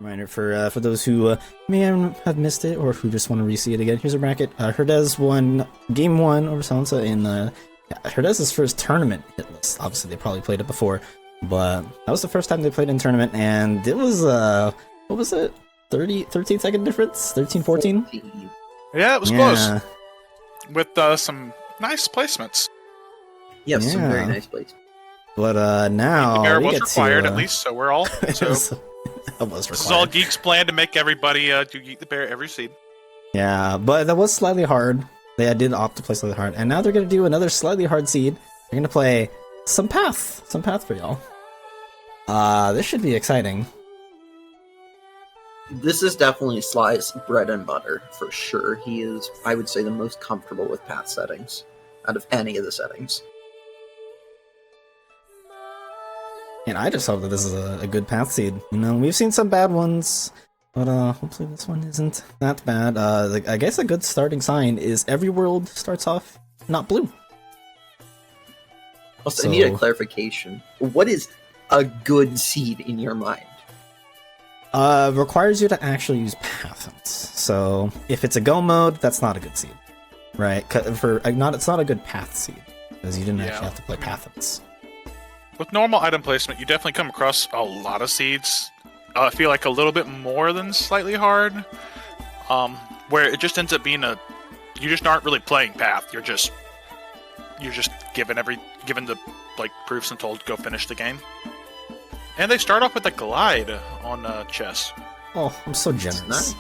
Reminder for those who may have missed it or who just want to re-see it again. Here's a bracket. Herdez won Game 1 over SyiLenSa in Herdez's first tournament hit list. Obviously, they probably played it before, but that was the first time they played in tournament, and it was, what was it? 13-second difference? 13-14? Yeah, it was close. With some nice placements. Yes, some very nice placements. But now the bear was required at least, so we're all. So this is all Geek's plan to make everybody do Geek the Bear every seed. Yeah, but that was slightly hard. They did opt to play slightly hard, and now they're gonna do another slightly hard seed. They're gonna play some path for y'all. This should be exciting. This is definitely Sly's bread and butter, for sure. He is, I would say, the most comfortable with path settings out of any of the settings. And I just hope that this is a good path seed. You know, we've seen some bad ones, but hopefully this one isn't that bad. I guess a good starting sign is every world starts off not blue. Also, I need a clarification. What is a good seed in your mind? Requires you to actually use paths. So if it's a go mode, that's not a good seed, right? It's not a good path seed because you didn't actually have to play paths. With normal item placement, you definitely come across a lot of seeds. I feel like a little bit more than slightly hard, where it just ends up being you just aren't really playing path. You're just given the proofs and told to go finish the game. And they start off with a glide on chess. Oh, I'm so generous.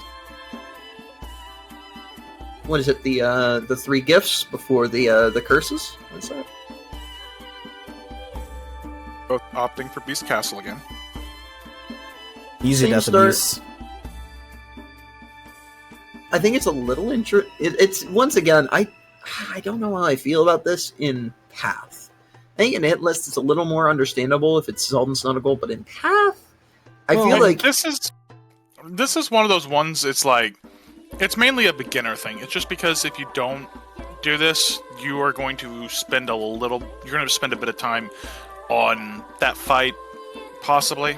What is it? The 3 gifts before the curses? What's that? Both opting for Beast Castle again. Easy death abuse. I think it's a little it's once again, I don't know how I feel about this in Path. I think in hit list it's a little more understandable if it's Zelda Snuggle, but in Path, I feel like this is one of those ones. It's like it's mainly a beginner thing. It's just because if you don't do this, you are going to spend a bit of time on that fight, possibly.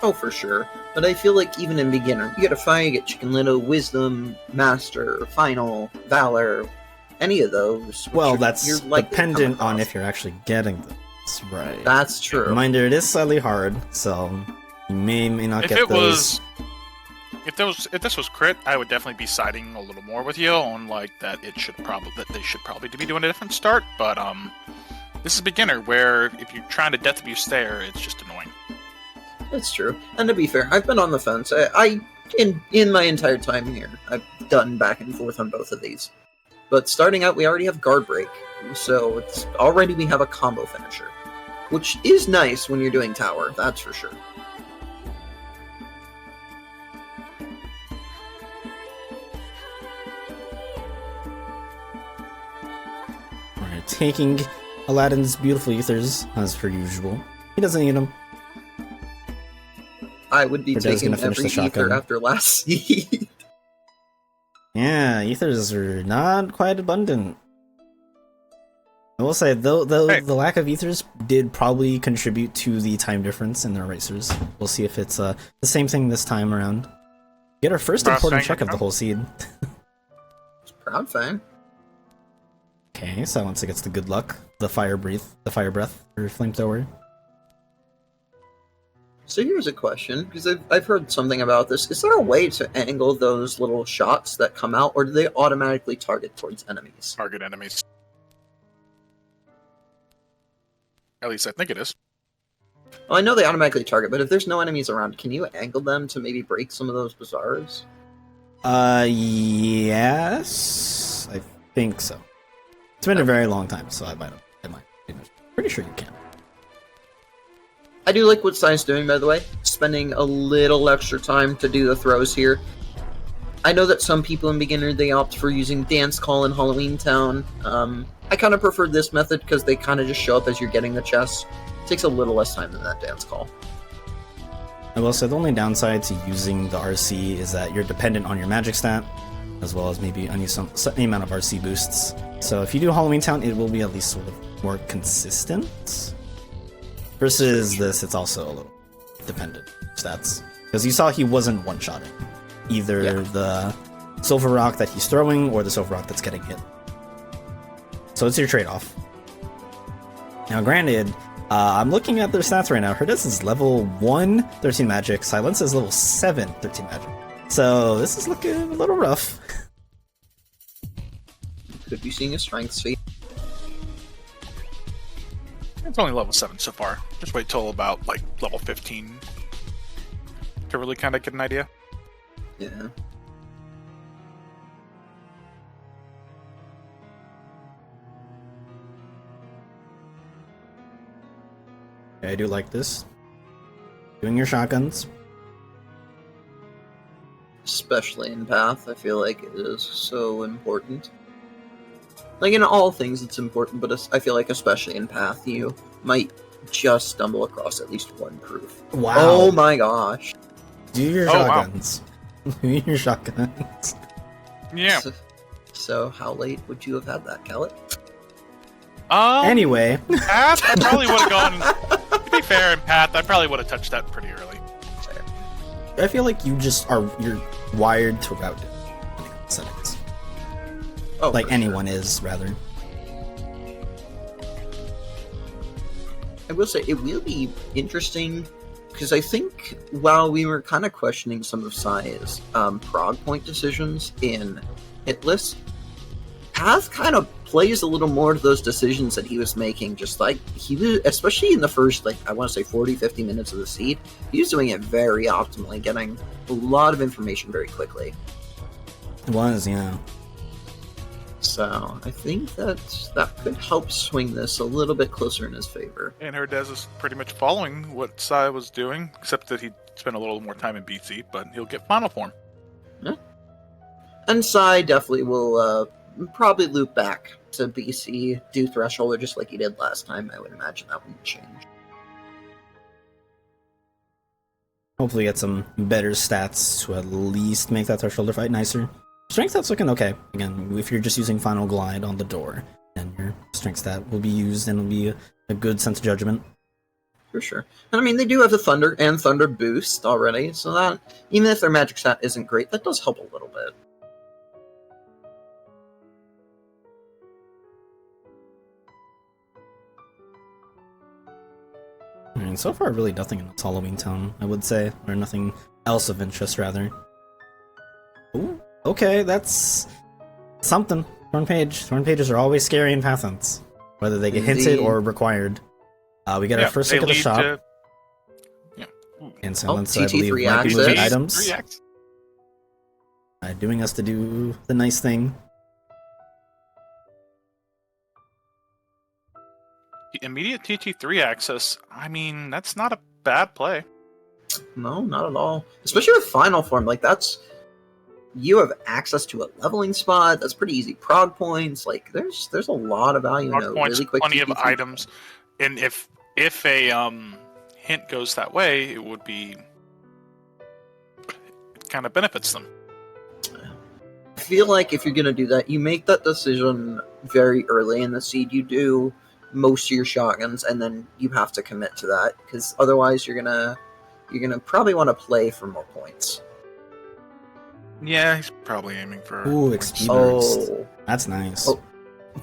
Oh, for sure. But I feel like even in beginner, you get a fight, you get Chicken Little, Wisdom, Master, Final, Valor, any of those. Well, that's dependent on if you're actually getting them. That's right. That's true. Reminder, it is slightly hard, so you may not get those. If this was crit, I would definitely be siding a little more with you on that they should probably be doing a different start, but this is beginner, where if you're trying to death abuse there, it's just annoying. That's true. And to be fair, I've been on the fence. In my entire time here, I've done back and forth on both of these. But starting out, we already have Guard Break, so we have a combo finisher, which is nice when you're doing tower, that's for sure. Alright, taking Aladdin's beautiful ethers, as per usual. He doesn't need them. I would be taking every ether after last seed. Yeah, ethers are not quite abundant. I will say, though, the lack of ethers did probably contribute to the time difference in the erasers. We'll see if it's the same thing this time around. Get our first important check of the whole seed. It's proud fang. Okay, SyiLenSa gets the good luck. The fire breath, or flamethrower. So here's a question, because I've heard something about this. Is there a way to angle those little shots that come out, or do they automatically target towards enemies? Target enemies. At least I think it is. Well, I know they automatically target, but if there's no enemies around, can you angle them to maybe break some of those bazaars? Yes, I think so. It's been a very long time, so I might. Pretty sure you can. I do like what Syi's doing, by the way. Spending a little extra time to do the throws here. I know that some people in beginner, they opt for using Dance Call in Halloween Town. I kind of prefer this method because they kind of just show up as you're getting the chests. It takes a little less time than that Dance Call. I will say the only downside to using the RC is that you're dependent on your magic stat, as well as maybe any amount of RC boosts. So if you do Halloween Town, it will be at least sort of more consistent. Versus this, it's also a little dependent stats. Because you saw he wasn't one-shotting either Yeah. the silver rock that he's throwing or the silver rock that's getting hit. So it's your trade-off. Now, granted, I'm looking at their stats right now. Herdez is level 1, 13 magic. SyiLenSa is level 7, 13 magic. So this is looking a little rough. Could be seeing a strength feat. It's only level 7 so far. Just wait till about like level 15 to really kind of get an idea. Yeah. I do like this. Doing your shotguns. Especially in Path, I feel like it is so important. Like in all things, it's important, but I feel like especially in Path, you might just stumble across at least one proof. Wow. Oh my gosh. Do your Oh, wow. shotguns. Do your shotguns. Yeah. So how late would you have had that, Kellet? Anyway, Path, I probably would have gone. To be fair, in Path, I probably would have touched that pretty early. I feel like you're wired to route settings. Oh, Like for anyone is, rather. I will say it will be interesting because I think while we were kind of questioning some of Sai's prog point decisions in Hitless, Path kind of plays a little more to those decisions that he was making. Just like he was, especially in the first, like I want to say 40-50 minutes of the seed, he was doing it very optimally, getting a lot of information very quickly. It was, yeah. So I think that could help swing this a little bit closer in his favor. And Herdez is pretty much following what Sai was doing, except that he spent a little more time in BC, but he'll get final form. Yeah. And Sai definitely will probably loop back to BC, do Thresholder just like he did last time. I would imagine that wouldn't change. Hopefully get some better stats to at least make that Thresholder fight nicer. Strength stat's looking okay. Again, if you're just using Final Glide on the door, then your strength stat will be used and will be a good sense of judgment. For sure. And I mean, they do have the Thunder and Thunder boost already, so that, even if their magic stat isn't great, that does help a little bit. I mean, so far, really nothing in this Halloween Town, I would say. Or nothing else of interest, rather. Ooh, okay, that's something. Thorn Page. Thorn Pages are always scary in Pathons, whether they get hinted Indeed. or required. We get our first they look at the lead shop. to- Yeah. Ooh. And SyiLenSa, I TT3 believe, might be access. moving items. 3x. Doing us to do the nice thing. Immediate TT3 access, I mean, that's not a bad play. No, not at all. Especially with Final Form, like that's... You have access to a leveling spot, that's pretty easy prog points, like there's a lot of value in Hard a points, really quick plenty of TT3. items, and if a hint goes that way, it would be it kind of benefits them. I feel like if you're gonna do that, you make that decision very early in the seed. You do most of your shotguns, and then you have to commit to that because otherwise you're gonna probably want to play for more points. Yeah, he's probably aiming for. Ooh, points. XP burst. Oh, That's nice. Oh.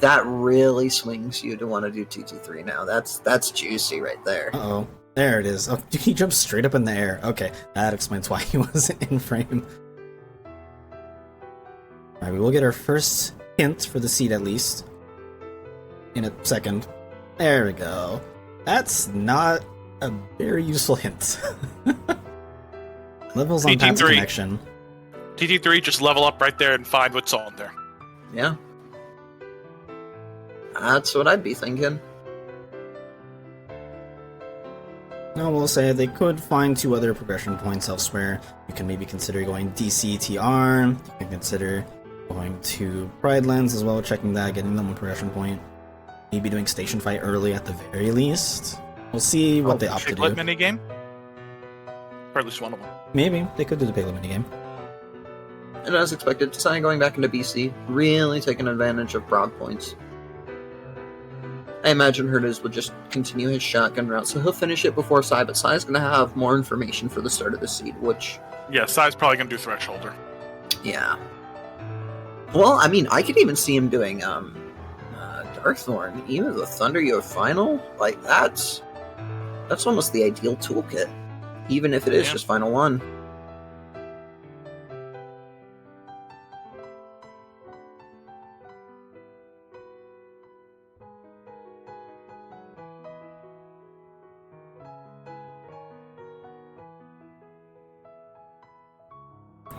that really swings you to want to do TT3 now. That's juicy right there. Uh-oh. There it is. Oh, he jumped straight up in the air. Okay, that explains why he wasn't in frame. Alright, we will get our first hint for the seed at least. In a second. There we go. That's not a very useful hint. Levels on Path's TT3. connection. TT3, just level up right there and find what's on there. Yeah, that's what I'd be thinking. I will say they could find 2 other progression points elsewhere. You can maybe consider going DCTR. You can consider going to Pride Lens as well, checking that, getting them a progression point. Maybe doing Station Fight early at the very least. We'll see what they opt to Piglet do. minigame? Or at least one of them. Maybe they could do the Piglet minigame. And as expected, Sai going back into BC, really taking advantage of prog points. I imagine LittleHerdez will just continue his shotgun route, so he'll finish it before Psy, but Psy's going to have more information for the start of the seed, which... Yeah, Psy's probably going to do Thresholder. Yeah. Well, I mean, I could even see him doing Darkthorn, even the Thunder final. Like, that's almost the ideal toolkit, even if it is just Final 1.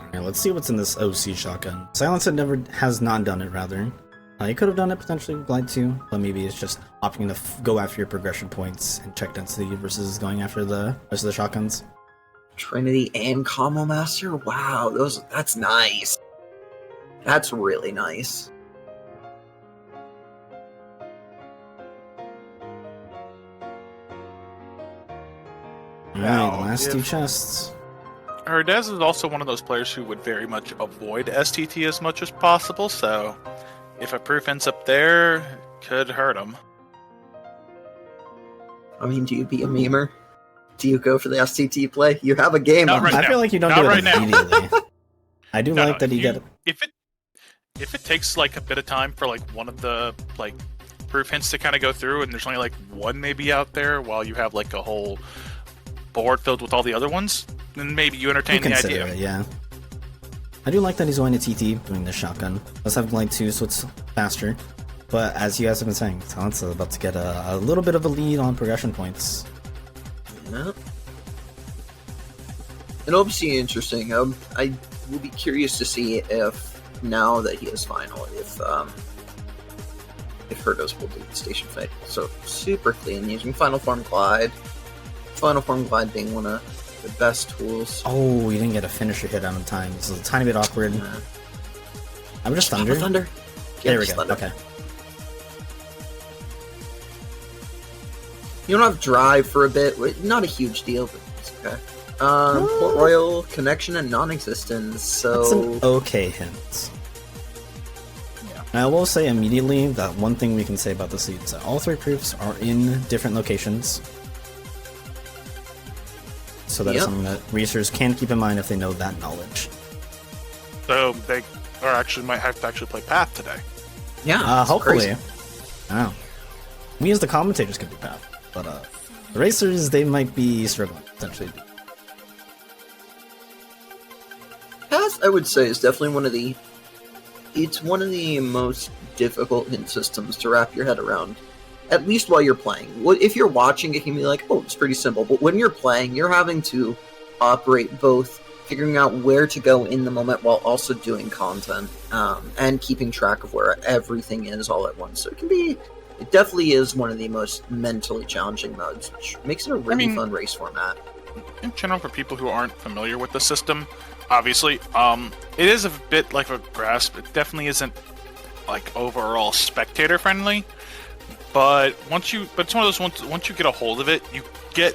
Alright, let's see what's in this OC shotgun. SyiLenSa has not done it, rather. You could have done it potentially with Glide 2, but maybe it's just opting to go after your progression points and check density versus going after the rest of the shotguns. Trinity and Combo Master? Wow, that's nice. That's really nice. Alright, the last two chests. LittleHerdez is also one of those players who would very much avoid STT as much as possible, so if a proof ends up there, it could hurt him. I mean, do you be a memer? Do you go for the STT play? You have a game. Not right I now. feel like you don't Not do it right now. immediately. I do like that you get it. If it takes like a bit of time for like one of the like proof hints to kind of go through, and there's only like one maybe out there, while you have like a whole board filled with all the other ones, then maybe you entertain the idea. It, yeah. I do like that he's going to TT doing the shotgun. Let's have Glide 2, so it's faster. But as you guys have been saying, SyiLenSa about to get a little bit of a lead on progression points. Yeah. It'll be interesting. I will be curious to see if, now that he is final, if LittleHerdez will do the station fight. So super clean, using Final Form Glide. Final Form Glide being one of the best tools. Oh, you didn't get a finisher hit on time. This is a tiny bit awkward. Yeah. I'm just Thunder. Thunder. There we go. Thunder. Okay. You don't have drive for a bit. Not a huge deal, but it's okay. Port Royal, connection, and non-existence. So that's an okay hint. Yeah. I will say immediately that one thing we can say about the seeds is that all three proofs are in different locations. So that is something that researchers can keep in mind if they know that knowledge. So they might have to actually play Path today. Yeah, hopefully. crazy. Wow. We as the commentators can do Path, but the racers, they might be struggling, potentially. Path, I would say, is definitely one of the most difficult hint systems to wrap your head around. At least while you're playing. If you're watching, it can be like, oh, it's pretty simple. But when you're playing, you're having to operate both figuring out where to go in the moment while also doing content, and keeping track of where everything is all at once. So it definitely is one of the most mentally challenging modes, which makes it a really fun race format. In general, for people who aren't familiar with the system, obviously, it is a bit like a grasp. It definitely isn't like overall spectator friendly. But it's one of those ones. Once you get a hold of it,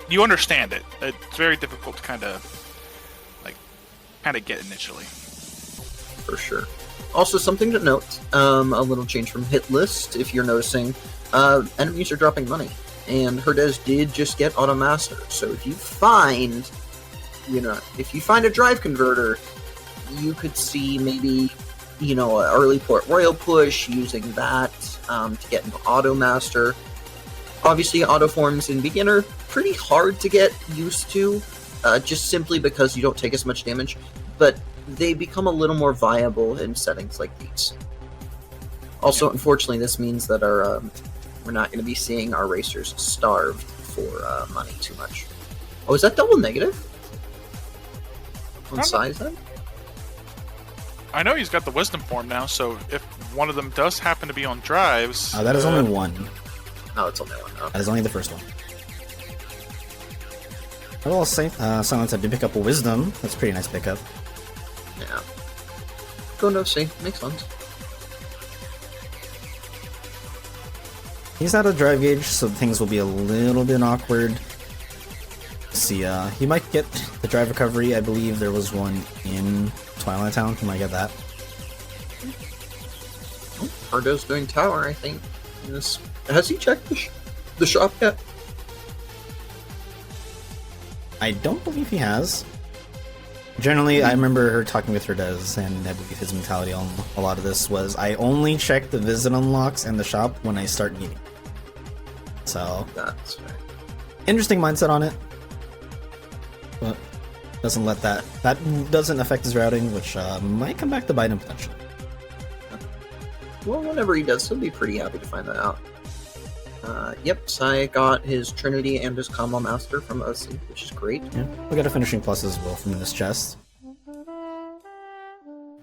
you understand it. It's very difficult to kind of get initially. For sure. Also, something to note: a little change from hit list. If you're noticing, enemies are dropping money, and LittleHerdez did just get Auto Master. So if you find a drive converter, you could see maybe an early Port Royal push using that to get into Auto Master. Obviously, auto forms in beginner pretty hard to get used to, just simply because you don't take as much damage, but they become a little more viable in settings like these. Also, unfortunately, this means that we're not going to be seeing our racers starved for money too much. Oh, is that double negative? On size then? I know he's got the Wisdom form now, so if one of them does happen to be on drives... that is only one. Oh, it's only one. Okay. That is only the first one. I will say, SyiLenSa did pick up a Wisdom. That's a pretty nice pickup. Yeah. Go no see. Makes sense. He's out of drive gauge, so things will be a little bit awkward. See, he might get the drive recovery. I believe there was one in Twilight Town. He might get that. Hardo's doing tower, I think. Has he checked the shop yet? I don't believe he has. Generally, I remember her talking with HerdezZ, and I believe his mentality on a lot of this was, I only check the visit unlocks and the shop when I start needing. So, That's fair. interesting mindset on it. But doesn't let that doesn't affect his routing, which might come back to bite him potentially. Well, whenever he does, he'll be pretty happy to find that out. Yep, Psy got his Trinity and his Combo Master from OC, which is great. Yeah, we got a finishing plus as well from this chest.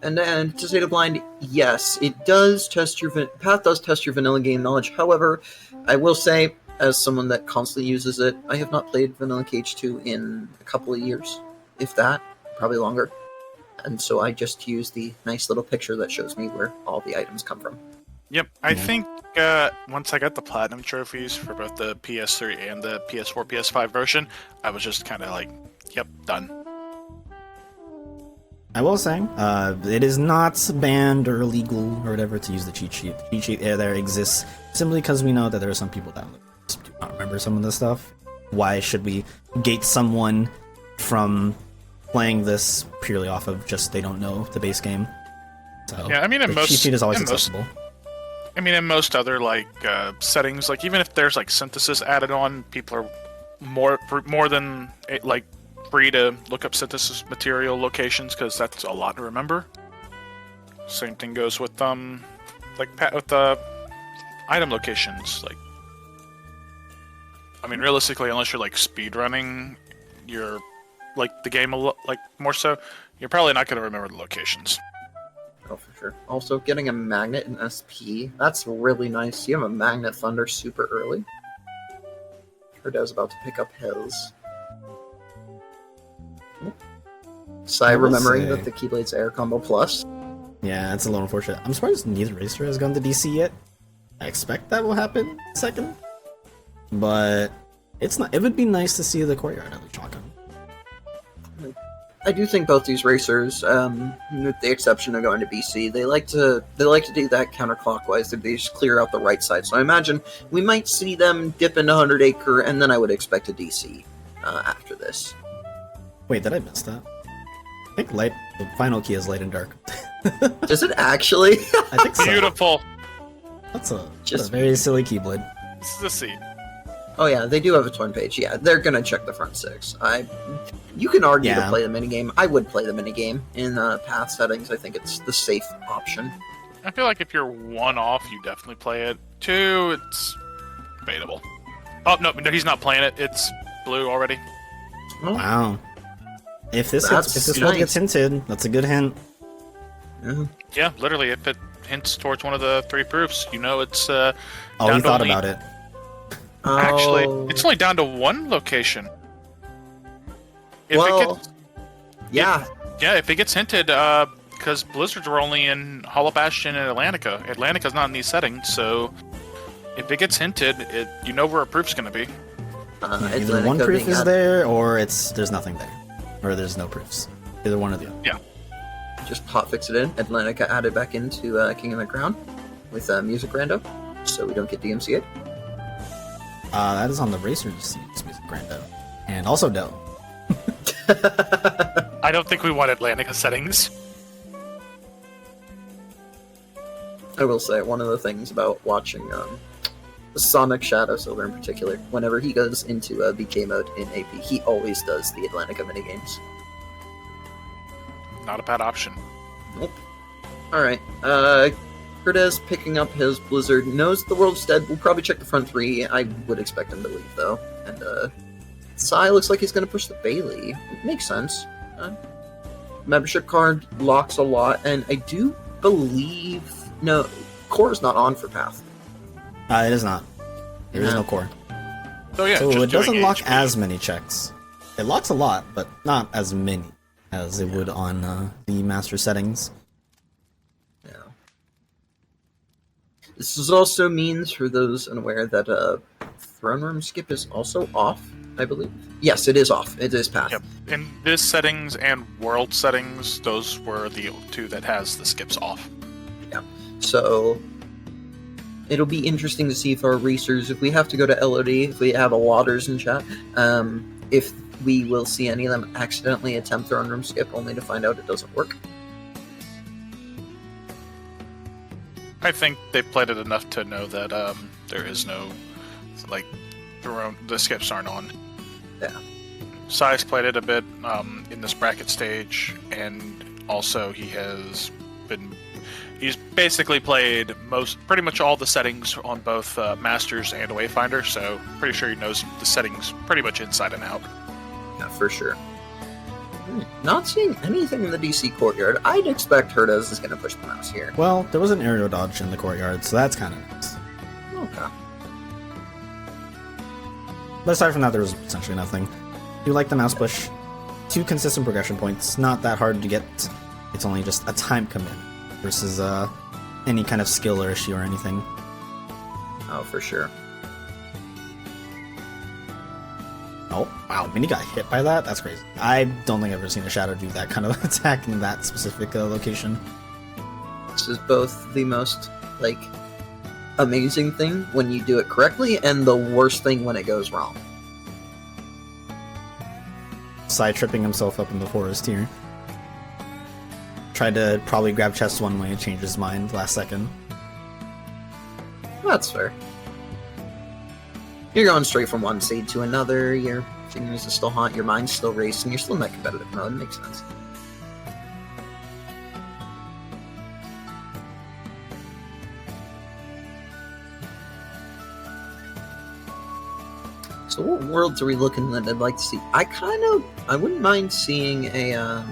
And then, to say the blind, yes, it does test your Path does test your vanilla game knowledge. However, I will say, as someone that constantly uses it, I have not played vanilla KH2 in a couple of years, if that, probably longer. And so I just use the nice little picture that shows me where all the items come from. Yep, I think once I got the platinum trophies for both the PS3 and the PS4, PS5 version, I was just kind of like, yep, done. I will say, it is not banned or illegal or whatever to use the cheat sheet. The cheat sheet there exists simply because we know that there are some people that do not remember some of this stuff. Why should we gate someone from playing this purely off of just they don't know the base game? So Yeah, I mean, in the most cheat sheet is always in most- accessible. I mean, in most other like settings, like even if there's like synthesis added on, people are more than like free to look up synthesis material locations because that's a lot to remember. Same thing goes with with item locations. Like, I mean, realistically, unless you're like speed running, you're like the game like more so, you're probably not going to remember the locations. Oh, for sure. Also, getting a Magnet in SP, that's really nice. You have a Magnet Thunder super early. HerdezZ about to pick up his. Psy will remembering say- that the Keyblade's Air Combo Plus. Yeah, it's a little unfortunate. I'm surprised neither racer has gone to DC yet. I expect that will happen second, but it's not. It would be nice to see the courtyard at least shotgun. I do think both these racers, with the exception of going to BC, they like to do that counterclockwise. They just clear out the right side. So I imagine we might see them dip into 100 Acre, and then I would expect a DC after this. Wait, did I miss that? I think the final key is light and dark. Does it actually? I think so. Beautiful. That's a Just- very silly keyblade. This is a seat. Oh yeah, they do have a twin page. Yeah, they're gonna check the front six. You can argue to Yeah. play the minigame. I would play the minigame in path settings. I think it's the safe option. I feel like if you're one off, you definitely play it. Two, it's debatable. Oh no, he's not playing it. It's blue already. Oh, Wow. If this That's world nice. gets hinted, that's a good hint. yeah. Yeah, literally, if it hints towards one of the three proofs, you know it's Oh, down we to thought only- about it. Actually, Oh. it's only down to one location. If Well, it gets, yeah. if it gets hinted, because Blizzards were only in Hollow Bastion and Atlantica. Atlantica's not in these settings, so if it gets hinted, you know where a proof's going to be. Yeah, either one Atlantica proof being is added- there, or there's nothing there, or there's no proofs. Either one or the other. Just hotfix it in. Atlantica added back into King of the Crown with Music Rando, so we don't get DMCA. That is on the Racer's Music Grando, and also Doe. I don't think we want Atlantica settings. I will say one of the things about watching Sonic Shadow Silver in particular, whenever he goes into BK mode in AP, he always does the Atlantica minigames. Not a bad option. Nope. Alright, HerdezZ picking up his Blizzard, knows the world's dead, we'll probably check the front three. I would expect him to leave though. And Psy looks like he's gonna push the Bailey. Makes sense. Membership card locks a lot, and I do believe no, Core's not on for Path. It is not. There is No. no core. So yeah, So just it doesn't doing lock HP. as many checks. It locks a lot, but not as many as it would on the master settings. Yeah. This is also means for those unaware that Throne Room Skip is also off, I believe. Yes, it is off. It is Path. Yep. In this settings and world settings, those were the two that has the skips off. So It'll be interesting to see if our racers, if we have to go to LOD, if we have a Waters in chat, if we will see any of them accidentally attempt throne room skip only to find out it doesn't work. I think they played it enough to know that there is no, like, the skips aren't on. Yeah. Si's played it a bit in this bracket stage, and also he's basically played pretty much all the settings on both Masters and Wayfinder, so pretty sure he knows the settings pretty much inside and out. Yeah, for sure. Not seeing anything in the DC courtyard. I'd expect Herdez is going to push the mouse here. Well, there was an aerial dodge in the courtyard, so that's kind of nice. Okay. But aside from that, there was essentially nothing. Do like the mouse push. 2 consistent progression points. Not that hard to get. It's only just a time commitment versus any kind of skill or issue or anything. Oh, for sure. Oh, wow, Mini got hit by that? That's crazy. I don't think I've ever seen a Shadow do that kind of attack in that specific location. This is both the most, like, amazing thing when you do it correctly, and the worst thing when it goes wrong. Side tripping himself up in the forest here. Tried to probably grab chest one way and change his mind last second. That's fair. You're going straight from one seed to another, your fingers are still hot, your mind's still racing, you're still in that competitive mode, makes sense. So what worlds are we looking at I'd like to see? I wouldn't mind seeing a,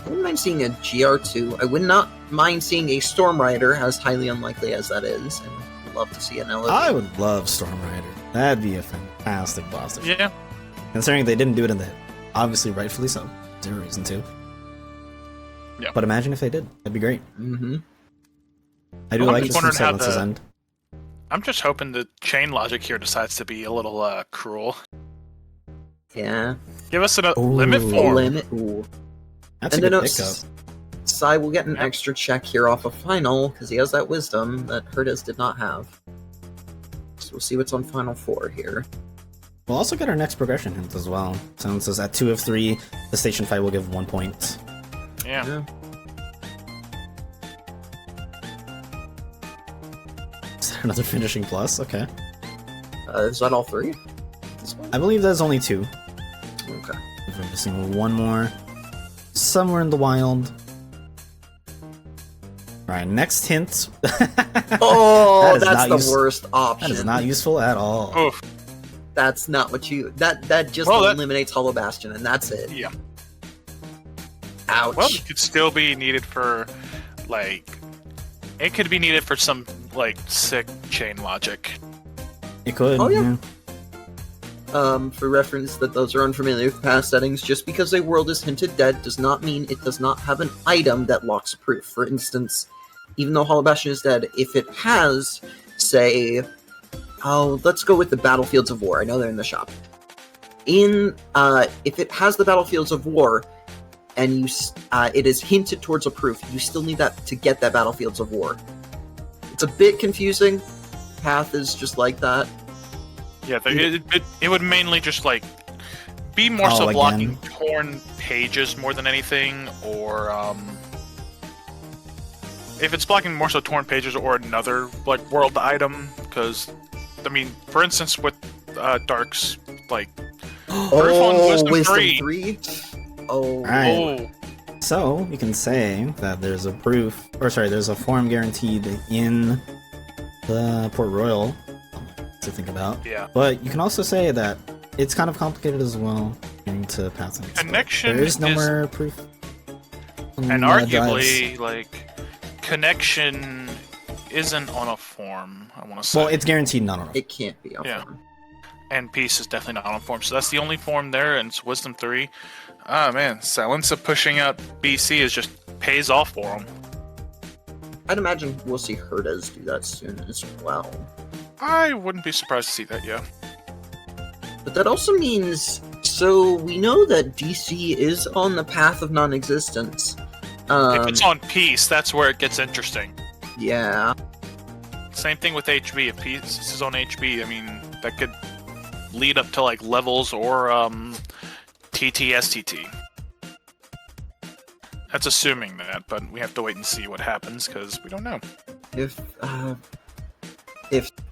GR2. I would not mind seeing a Storm Rider, as highly unlikely as that is, and I'd love to see an LOD. I would love Storm Rider. That'd be a fantastic boss. Yeah. Considering they didn't do it in the hit. Obviously, rightfully so. Zero reason to. Yeah. But imagine if they did. That'd be great. Mm-hmm. I do Well, like I'm this just from wondering how SyiLenSa's end. I'm just hoping the chain logic here decides to be a little cruel. Yeah. Give us a Ooh. limit form. Limit. Ooh. That's And a then good pickup. Sai will get an Yep. extra check here off of Final, because he has that wisdom that Herdez did not have. So we'll see what's on Final 4 here. We'll also get our next progression hint as well. Since it's at 2 of 3, the station fight will give 1 point. Yeah. Is there another finishing plus? Okay. Is that all 3? This one? I believe there's only 2. Okay. If I'm missing one more. Somewhere in the wild. Alright, next hint. Oh, That is that's not the use- worst option. That is not useful at all. Oof. That's not what you... That just Well, that- eliminates Hollow Bastion, and that's it. Yeah. Ouch. Well, it could still be needed for, like... It could be needed for some, like, sick chain logic. It could. Oh, yeah. For reference that those are unfamiliar with past settings, just because a world is hinted dead does not mean it does not have an item that locks a proof. For instance, even though Hollow Bastion is dead, if it has, say... Oh, let's go with the Battlefields of War. I know they're in the shop. If it has the Battlefields of War, and it is hinted towards a proof, you still need that to get that Battlefields of War. It's a bit confusing. Path is just like that. Yeah, it would mainly just, like, be more so again. blocking torn pages more than anything, or, if it's blocking more so torn pages or another, like, world item, because, I mean, for instance, with Dark's, like, Proof on Wisdom 3. Oh, Alright. So, you can say that there's a proof, there's a form guaranteed in the Port Royal to think about. Yeah. But you can also say that it's kind of complicated as well into Paths and Explore. Connection There is no is- more proof. And arguably, like, connection isn't on a form, I want to say. Well, it's guaranteed not on a it can't be. Yeah. And Peace is definitely not on form, so that's the only form there, and it's Wisdom 3. Ah, man, SyiLenSa pushing up BC is just pays off for him. I'd imagine we'll see Herdez do that soon as well. I wouldn't be surprised to see that, yeah. But that also means, so we know that DC is on the path of non-existence. If it's on Peace, that's where it gets interesting. Yeah. Same thing with HB. If Peace is on HB, I mean, that could lead up to like levels or TTSTT. That's assuming that, but we have to wait and see what happens because we don't know. If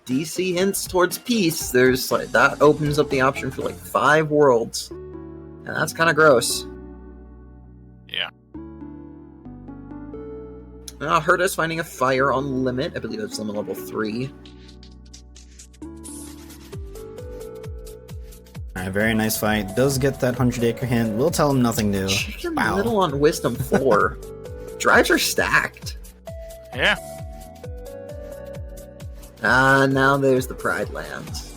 DC hints towards peace, there's like that opens up the option for like 5 worlds, and that's kind of gross. Yeah. Herdez finding a fire on limit. I believe that's limit level 3. Alright, very nice fight. Does get that 100-acre hint. We'll tell him nothing new. Chicken Wow. Little on Wisdom 4. Drives are stacked. Yeah. Now there's the Pride Lands.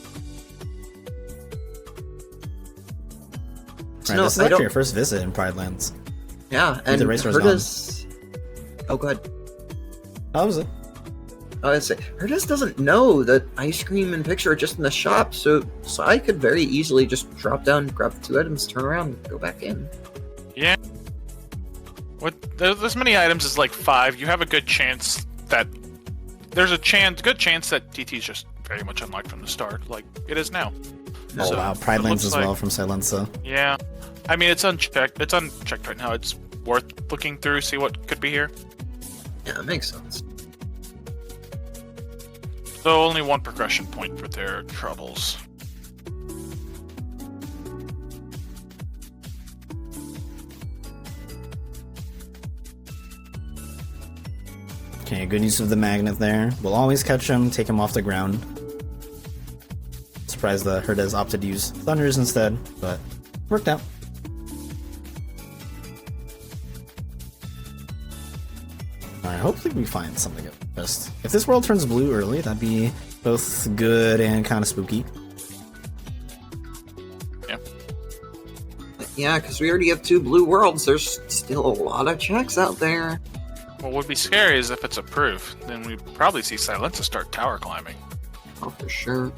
Right, this is actually your first visit in Pride Lands. Yeah, and the racer's Herdez... Oh, go ahead. How was it? I would say, Herdez doesn't know that ice cream and picture are just in the shop, so I could very easily just drop down, grab the 2 items, turn around, and go back in. Yeah. With as many items as like 5, you have a good chance that there's a good chance that TT's just very much unlocked from the start, like it is now. Oh So, wow, Pride it Lands as looks well like- from SyiLenSa. Yeah. I mean, it's unchecked. It's unchecked right now. It's worth looking through, see what could be here. Yeah, it makes sense. So only 1 progression point for their troubles. Okay, good use of the magnet there. We'll always catch him, take him off the ground. Surprised the Herdez opted to use Thunders instead, but worked out. Alright, hopefully we find something at first. If this world turns blue early, that'd be both good and kind of spooky. Yeah, because we already have 2 blue worlds. There's still a lot of checks out there. What would be scary is if it's a proof, then we'd probably see SyiLenSa start tower climbing. Oh, for sure.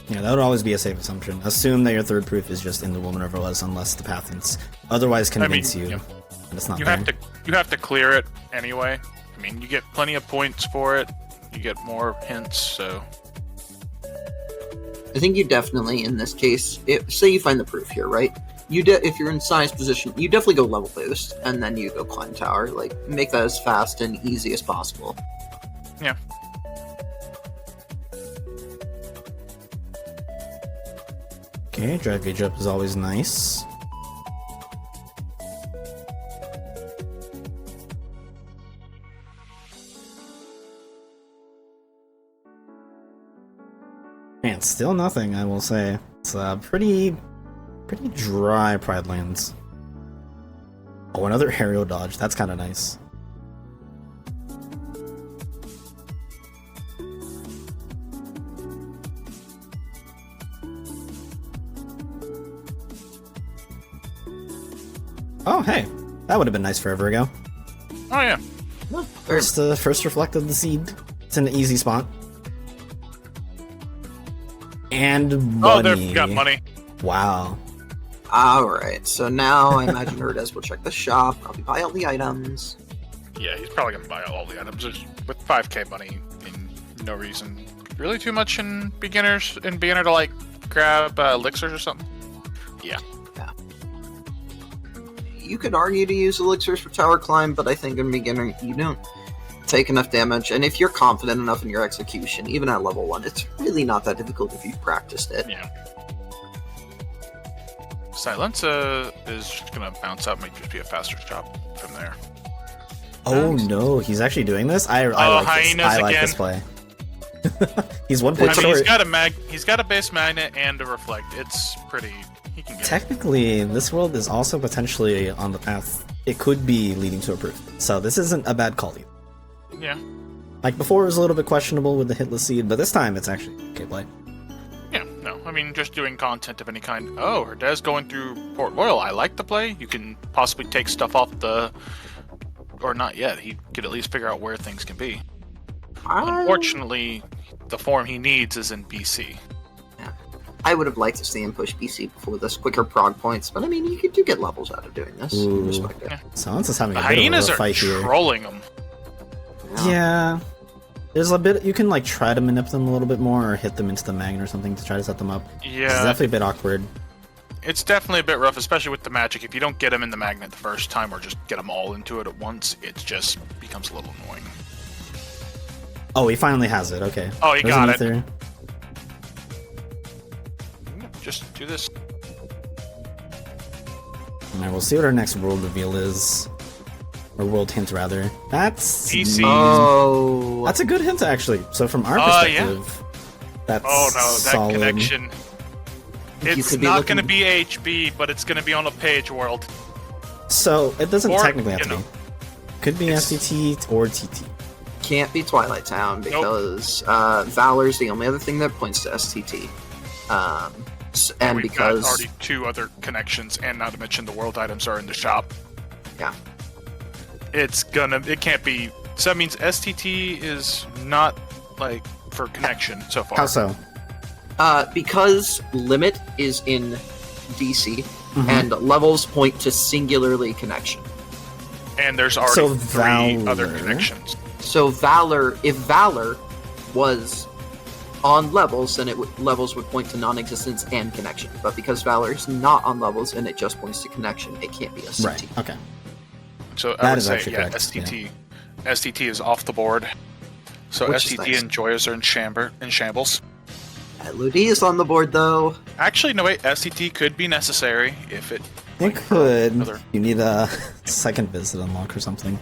Yeah, that would always be a safe assumption. Assume that your third proof is just in the Woman Over Was, unless the pathants otherwise convince you yeah. that it's not You there. have to clear it anyway. I mean, you get plenty of points for it. You get more hints, so I think you definitely, in this case, say you find the proof here, right? If you're in science position, you definitely go level boost, and then you go climb tower. Like, make that as fast and easy as possible. yeah. Okay, drive gauge up is always nice. Man, still nothing, I will say. It's pretty dry Pride Lands. Oh, another aerial dodge. That's kind of nice. Oh, hey. That would have been nice forever ago. Oh yeah. First reflect of the seed. It's an easy spot. And money. Oh, they've got money. Wow. Alright, so now I imagine Herdez will check the shop, probably buy all the items. Yeah, he's probably gonna buy all the items with 5k money. I mean, no reason really too much in beginner to like grab elixirs or something. Yeah. You could argue to use elixirs for tower climb, but I think in beginner you don't take enough damage, and if you're confident enough in your execution, even at level 1, it's really not that difficult if you've practiced it. Yeah. SyiLenSa is just gonna bounce out, might just be a faster chop from there. Oh no, he's actually doing this? I like hyenas this. I like again. this play. He's 1 point I mean, short. he's got a base magnet and a reflect. It's pretty. He can get it. Technically, this world is also potentially on the path. It could be leading to a proof. So this isn't a bad call either. Yeah. Like before, it was a little bit questionable with the hitless seed, but this time it's actually okay play. Yeah, no, I mean, just doing content of any kind. Oh, Herdez going through Port Royal. I like the play. You can possibly take stuff off the... Or not yet. He could at least figure out where things can be. Unfortunately, the form he needs is in BC. I would have liked to see him push BC before this, quicker prog points, but I mean, you do get levels out of doing this. Ooh. Respect it. Yeah. Silence is having The a bit of a hyenas rough are fight here. trolling him. Yeah. There's a bit you can like try to manip them a little bit more, or hit them into the magnet or something to try to set them up. Yeah, It's definitely a bit awkward. it's definitely a bit rough, especially with the magic. If you don't get them in the magnet the first time, or just get them all into it at once, it just becomes a little annoying. Oh, he finally has it. Okay. Oh, he There's got it. another- Just do this. Alright, we'll see what our next world reveal is. Or world hint, rather. That's... PC. Oh, That's a good hint, actually. So from our Yeah. perspective, that's Oh no, that solid. connection. You It's could be not going to looking- be HB, but it's going to be on a page world. So, it doesn't Or, technically have you to know, be. Could be it's- STT or TT. can't be Twilight Town because Valor's the only other thing that points to STT. And We've because got already 2 other connections, and not to mention the world items are in the shop. Yeah. It can't be. So that means STT is not like for connection so far. How so? because limit is in DC Mhm. and levels point to singularly connection. And there's already So 3 other Valor- connections. So Valor, if Valor was on levels, then levels would point to non-existence and connection. But because Valor is not on levels and it just points to connection, it can't be a CT. Right, okay. So I That would is say, actually yeah, correct, STT. STT is off the board. So Which is STT nice. and Joyous are in shambles. LOD is on the board though. Actually, no wait, STT could be necessary if it... It could. another- You need a second visit unlock or something.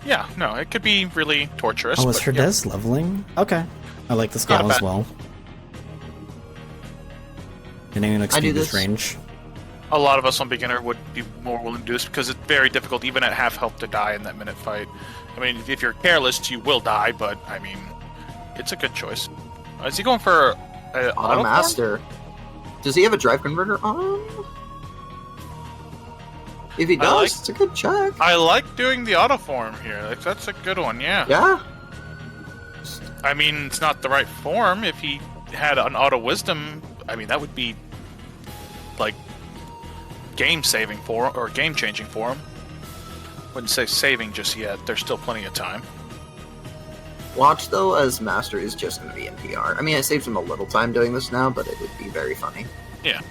Yeah, no, it could be really torturous. Oh, is but, yeah. Herdez leveling? Okay. I like the scale Not as bad. well. Getting an I do XP this. range. A lot of us on beginner would be more willing to do this because it's very difficult, even at half health, to die in that minute fight. I mean, if you're careless, you will die, but I mean, it's a good choice. Is he going for Auto auto Master. Does he have a drive converter on? If he I does, like- it's a good check. I like doing the auto form here. Like, that's a good one, yeah. Yeah. I mean, it's not the right form. If he had an auto wisdom, I mean, that would be like game saving for or game changing for him. Wouldn't say saving just yet. There's still plenty of time. Watch though, as Master is just going to be in PR. I mean, I saved him a little time doing this now, but it would be very funny. Yeah.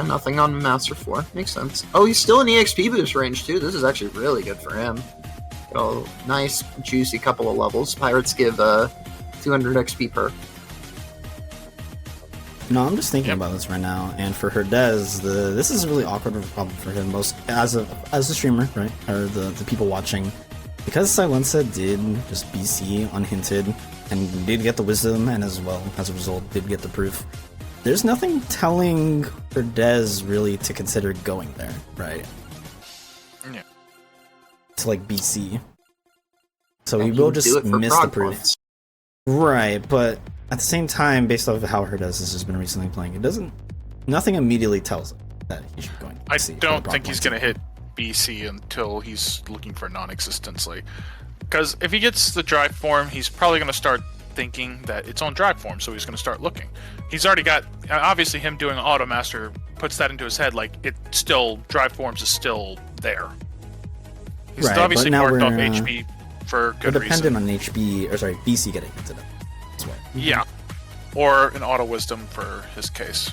Nothing on Master 4. Makes sense. Oh, he's still in EXP boost range, too. This is actually really good for him. Oh, nice, juicy couple of levels. Pirates give 200 XP per. No, I'm just thinking Yep. about this right now, and for Herdez, this is a really awkward of a problem for him, most as a streamer, right, or the people watching, because SyiLenSa did just BC unhinted and did get the wisdom, and as well as a result did get the proof. There's nothing telling Herdez really to consider going there, right? Yeah. To like BC, so And he he will would just do it for miss the prog proof. points. Right, but at the same time, based off of how Herdez has just been recently playing, nothing immediately tells him that he should go. I don't think he's going to hit BC until he's looking for non-existence. Because if he gets the drive form, he's probably going to start thinking that it's on drive form, so he's going to start looking. He's already got, obviously him doing Auto Master puts that into his head, like, it still, drive forms is still there. He's Right, obviously but now marked off we're, HP for We're good dependent reason. on HB, or sorry, BC getting into that. That's right. Yeah. Or an Auto Wisdom for his case.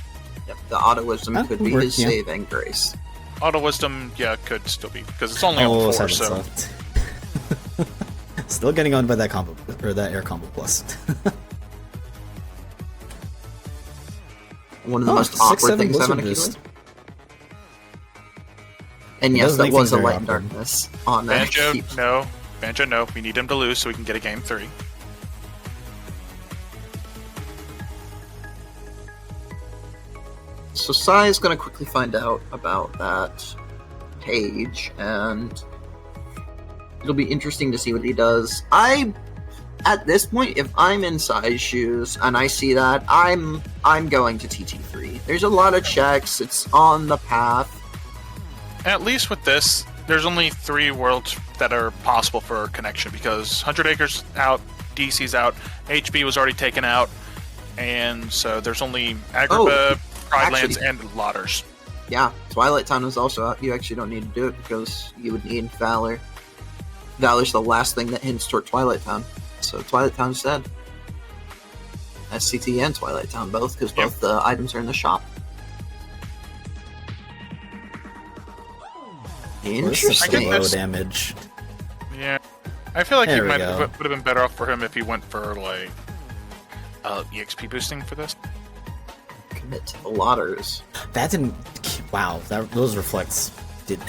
Yep, the Auto Wisdom That could would be work, his yeah. save and grace. Auto Wisdom, yeah, could still be, because it's only on Oh, 4, so... SyiLenSa. Still getting on by that combo, or that air combo plus. One of the Oh, most 6-7 awkward things Blizzard I'm going to boost. keep. And It yes, does that make was a things very Light and awkward. Darkness on Banjo, keep. no. Banjo, no. We need him to lose so we can get a game 3. So Sai is going to quickly find out about that page, and it'll be interesting to see what he does. At this point, if I'm in Sai's shoes and I see that, I'm going to TT3. There's a lot of checks. It's on the path. At least with this, there's only 3 worlds that are possible for connection because 100 Acres out, DC's out, HB was already taken out, and so there's only Agrabah, Pride Lands, actually- and Lotters. Yeah, Twilight Town is also out. You actually don't need to do it because you would need Valor. Valor's the last thing that hints toward Twilight Town. So Twilight Town's dead. SCT and Twilight Town both, because both the items are in the shop. This is Interesting. low damage. Yeah, I feel like There he we would go. have been better off for him if he went for like EXP boosting for this. Commit to the Lotters. That didn't. Wow, those reflects did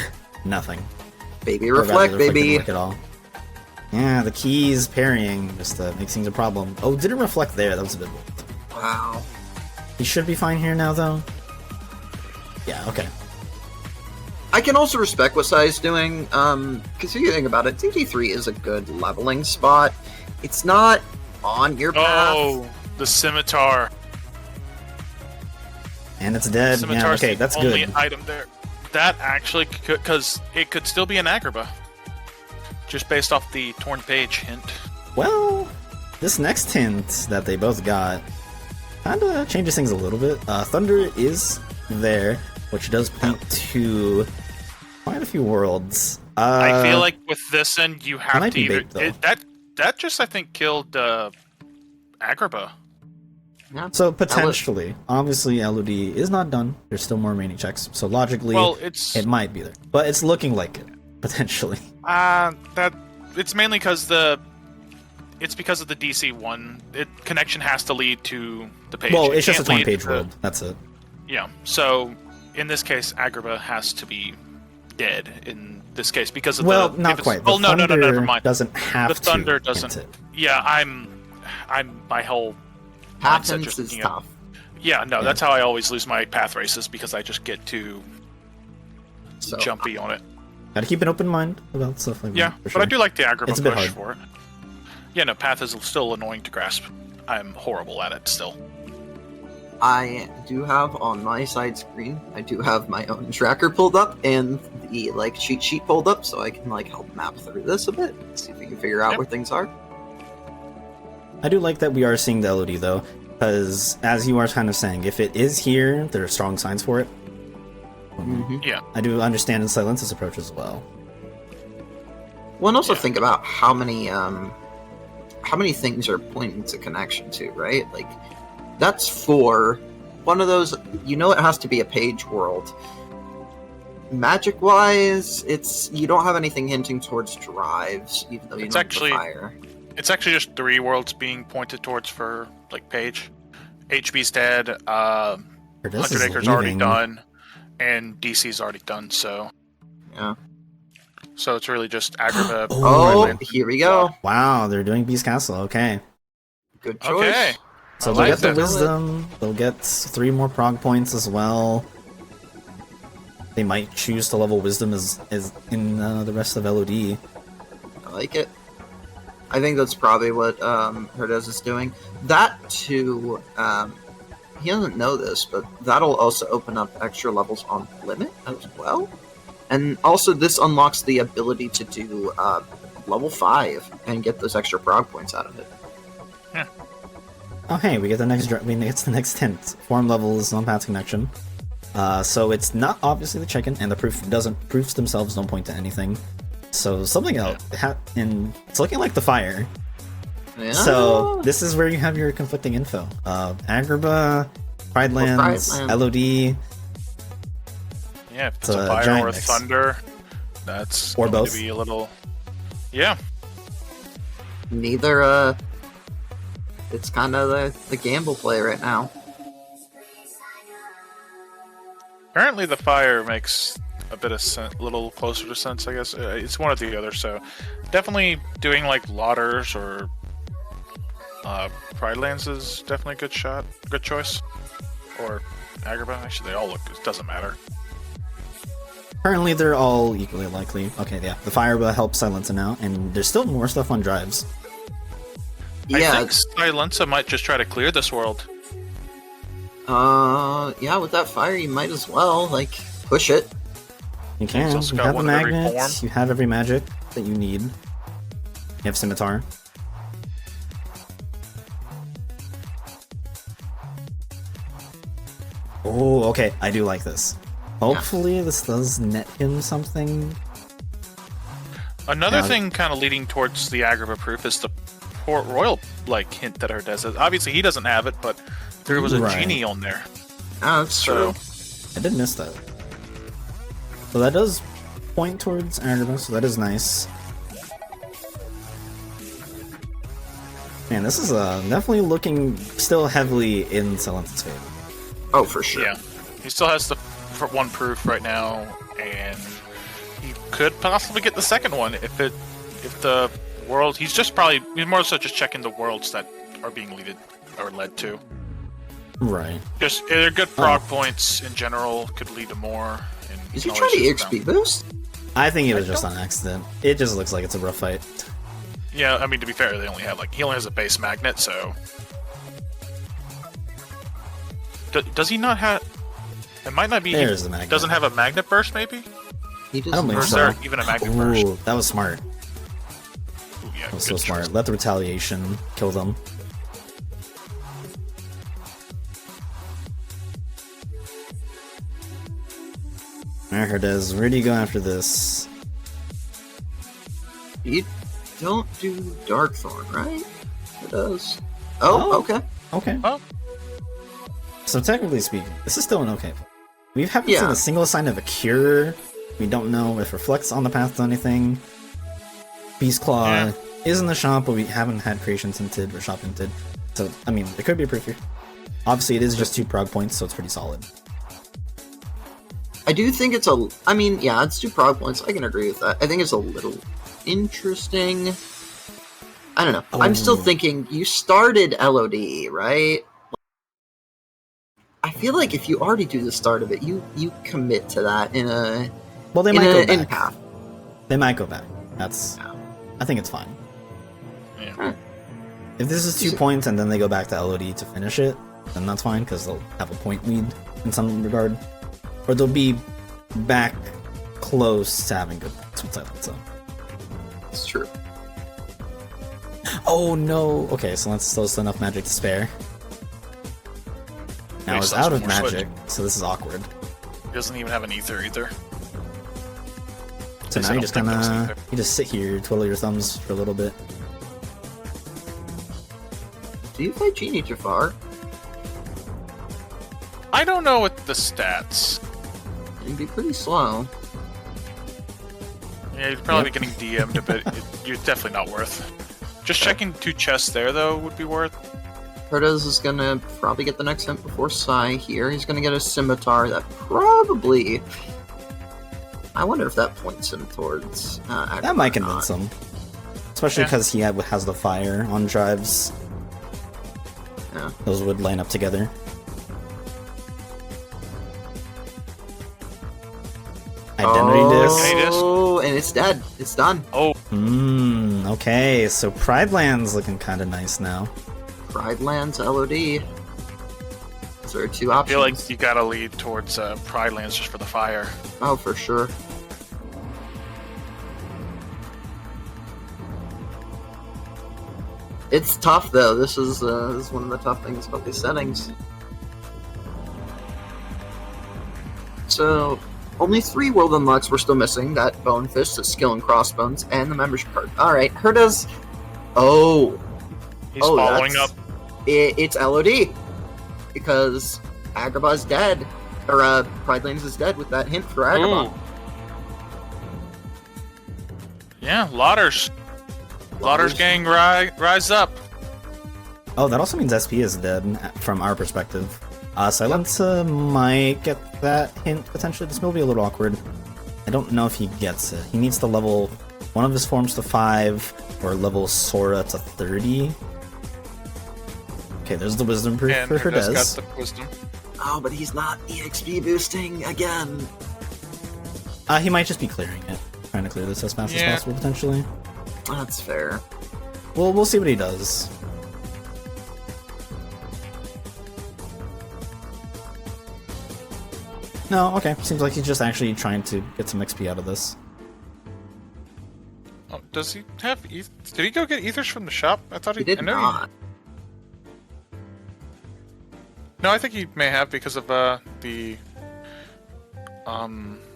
nothing. Baby Or rather, reflect, the reflect didn't baby. work at all. Yeah, the keys parrying just makes things a problem. Oh, didn't reflect there. That was a bit weird. Wow. He should be fine here now, though. Yeah. Okay. I can also respect what Sai's doing, because if you think about it, TT3 is a good leveling spot. It's not on your path. Oh, the scimitar. And it's dead. Yeah. Scimitar's Okay, the that's only good. item there. That actually could, because it could still be an Agrabah. Just based off the torn page hint. Well, this next hint that they both got kind of changes things a little bit. Thunder is there, which does point to quite a few worlds. I feel like with this end, you have might to be either bait, though. that just I think killed Agrabah. Yeah. So potentially, obviously, LOD is not done. There's still more remaining checks. So logically, Well, it's it might be there, but it's looking like it potentially. that it's mainly because it's because of the DC one. Connection has to lead to the page. Well, It it's just a can't lead 20-page to- world. That's it. Yeah. So in this case, Agrabah has to be dead in this case because of Well, the not if it's- quite. Oh The no, thunder never mind. doesn't have The to. thunder hint doesn't. it. Yeah, I'm my whole Path mindset hints just is thinking of- tough. Yeah, no, Yeah. that's how I always lose my path races because I just get too So jumpy on it. Gotta keep an open mind about stuff like Yeah, that. For but sure. I do like the Agrabah It's a bit push hard. for it. Yeah, no, path is still annoying to grasp. I'm horrible at it still. I do have on my side screen, I do have my own tracker pulled up and the cheat sheet pulled up, so I can help map through this a bit, see if we can figure out Yep. where things are. I do like that we are seeing the LOD though, because as you are kind of saying, if it is here, there are strong signs for it. Yeah. I do understand SyiLenSa's approach as well. Well, and also Yeah. think about how many things are pointing to connection to, right? Like, that's for one of those. You know, it has to be a page world. Magic-wise, you don't have anything hinting towards drives, even though you It's know actually- the fire. It's actually just 3 worlds being pointed towards for like page. HB's dead, Herdez 100 is Acres already leaving. done, and DC's already done, so Yeah. so it's really just Agrabah. Oh, man. here we go. Wow, they're doing Beast Castle. Okay. Good choice. Okay. So I they'll like get the that. wisdom. They'll get 3 more prog points as well. They might choose to level wisdom as in the rest of LOD. I like it. I think that's probably what Herdez is doing. That too, he doesn't know this, but that'll also open up extra levels on Limit as well. And also, this unlocks the ability to do level 5 and get those extra prog points out of it. Oh hey, we get the next the next hint. Form levels on path connection. So it's not obviously the chicken, and the proofs themselves don't point to anything. So something else, and it's looking like the fire. Yeah. So this is where you have your conflicting info. Agrabah, Pride Lands, Pride Land. LOD, Yeah, if it's It's a a fire giant or a mix. thunder, that's Or going both. to be a little. Yeah, Neither, it's kind of the gamble play right now. apparently the fire makes a bit of little closer to sense. I guess it's one or the other. So definitely doing like Lotters or Pride Lands is definitely a good choice. Or Agrabah. Actually, they all look. It doesn't matter. Currently, they're all equally likely. Okay, yeah. The fire helps SyiLenSa now, and there's still more stuff on drives. Yeah, I think SyiLenSa might just try to clear this world. yeah, with that fire, you might as well, push it. You can. It's also You got have the one of every magnets. form. You have every magic that you need. You have Scimitar. Oh, okay. I do like this. Hopefully this does net him something. Another thing kind of leading towards the Agrabah proof is the Port Royal like hint that Herdez has. Obviously he doesn't have it, but there was a genie on there. Oh, that's true. I did miss that. So that does point towards Agrabah, so that is nice. Man, this is definitely looking still heavily in SyiLenSa's favor. Oh, for sure. Yeah, he still has the one proof right now, and he could possibly get the second one if the world. He's more so just checking the worlds that are being led to. Right. Just they're good prog points in general. Could lead to more. And Is he trying to XP boost? I think it was just on accident. It just looks like it's a rough fight. Yeah, I mean, to be fair, he only has a base magnet, so... Does he not have... It might not be... There's the magnet. Doesn't have a magnet burst, maybe? He does I don't not. think Or is so. there even a magnet burst? Ooh, that was smart. Ooh, yeah, That was good so smart. choice. Let the retaliation kill them. Alright, Herdez, where do you go after this? You don't do Darkthorn, right? It does. Oh, Oh. okay. Okay. Oh. So technically speaking, this is still an okay play. We haven't Yeah. seen a single sign of a cure. We don't know if Reflects on the path to anything. Beast Claw Yeah. is in the shop, but we haven't had creations hinted or shop hinted. So, I mean, there could be a proof here. Obviously, it is just 2 prog points, so it's pretty solid. I do think it's a... I mean, yeah, it's 2 prog points. I can agree with that. I think it's a little interesting. I don't know. I'm still thinking, you started LOD, right? I feel like if you already do the start of it, you commit to that in a... Well, they might go in back. path. They might go back. That's... I think it's fine. Yeah. If this is 2 points and then they go back to LOD to finish it, then that's fine, because they'll have a point lead in some regard. Or they'll be back close to having good points with SyiLenSa. It's true. Oh no! Okay, so that's still enough magic to spare. Now He it's still has out of one more magic, so this is awkward. He doesn't even have an ether either. So At least now I you don't just think there's kinda... ether. You just sit here, twiddle your thumbs for a little bit. Do you fight Genie Jafar? I don't know what the stats. It'd be pretty slow. Yeah, you'd probably be getting DM'd a bit. You're definitely not worth. Just checking 2 chests there, though, would be worth. Herdez is gonna probably get the next hint before Psy here. He's gonna get a scimitar that probably... I wonder if that points him towards That might convince him. Especially Yeah. because he has the fire on drives. Yeah. Those would line up together. Identity disc. Oh, and it's dead. It's done. Oh, Okay, so Pride Land's looking kinda nice now. Pride Lands LOD. Those are 2 I options. feel like you gotta lead towards Pride Lands just for the fire. Oh, for sure. It's tough though. This is one of the tough things about these settings. So, only 3 world unlocks we're still missing. That Bone Fist, the Skill and Crossbones, and the membership card. Alright, Herdez... Oh! He's following that's- up. It's LOD! Because Agrabah's dead. Or, Pride Lands is dead with that hint for Agrabah. Ooh. Yeah, Lotters. Lotters gang, rise up. Oh, that also means SP is dead from our perspective. SyiLenSa might get that hint potentially. This will be a little awkward. I don't know if he gets it. He needs to level one of his forms to 5 or level Sora to 30. Okay, there's the wisdom proof And for Herdez Herdez. got the wisdom. Oh, but he's not EXP boosting again. He might just be clearing it. Trying to clear this as fast as Yeah. possible, potentially. That's fair. We'll see what he does. No, okay. Seems like he's just actually trying to get some XP out of this. Oh, does he have? Did he go get ethers from the shop? I thought He did I know not. No, I think he may have because of the.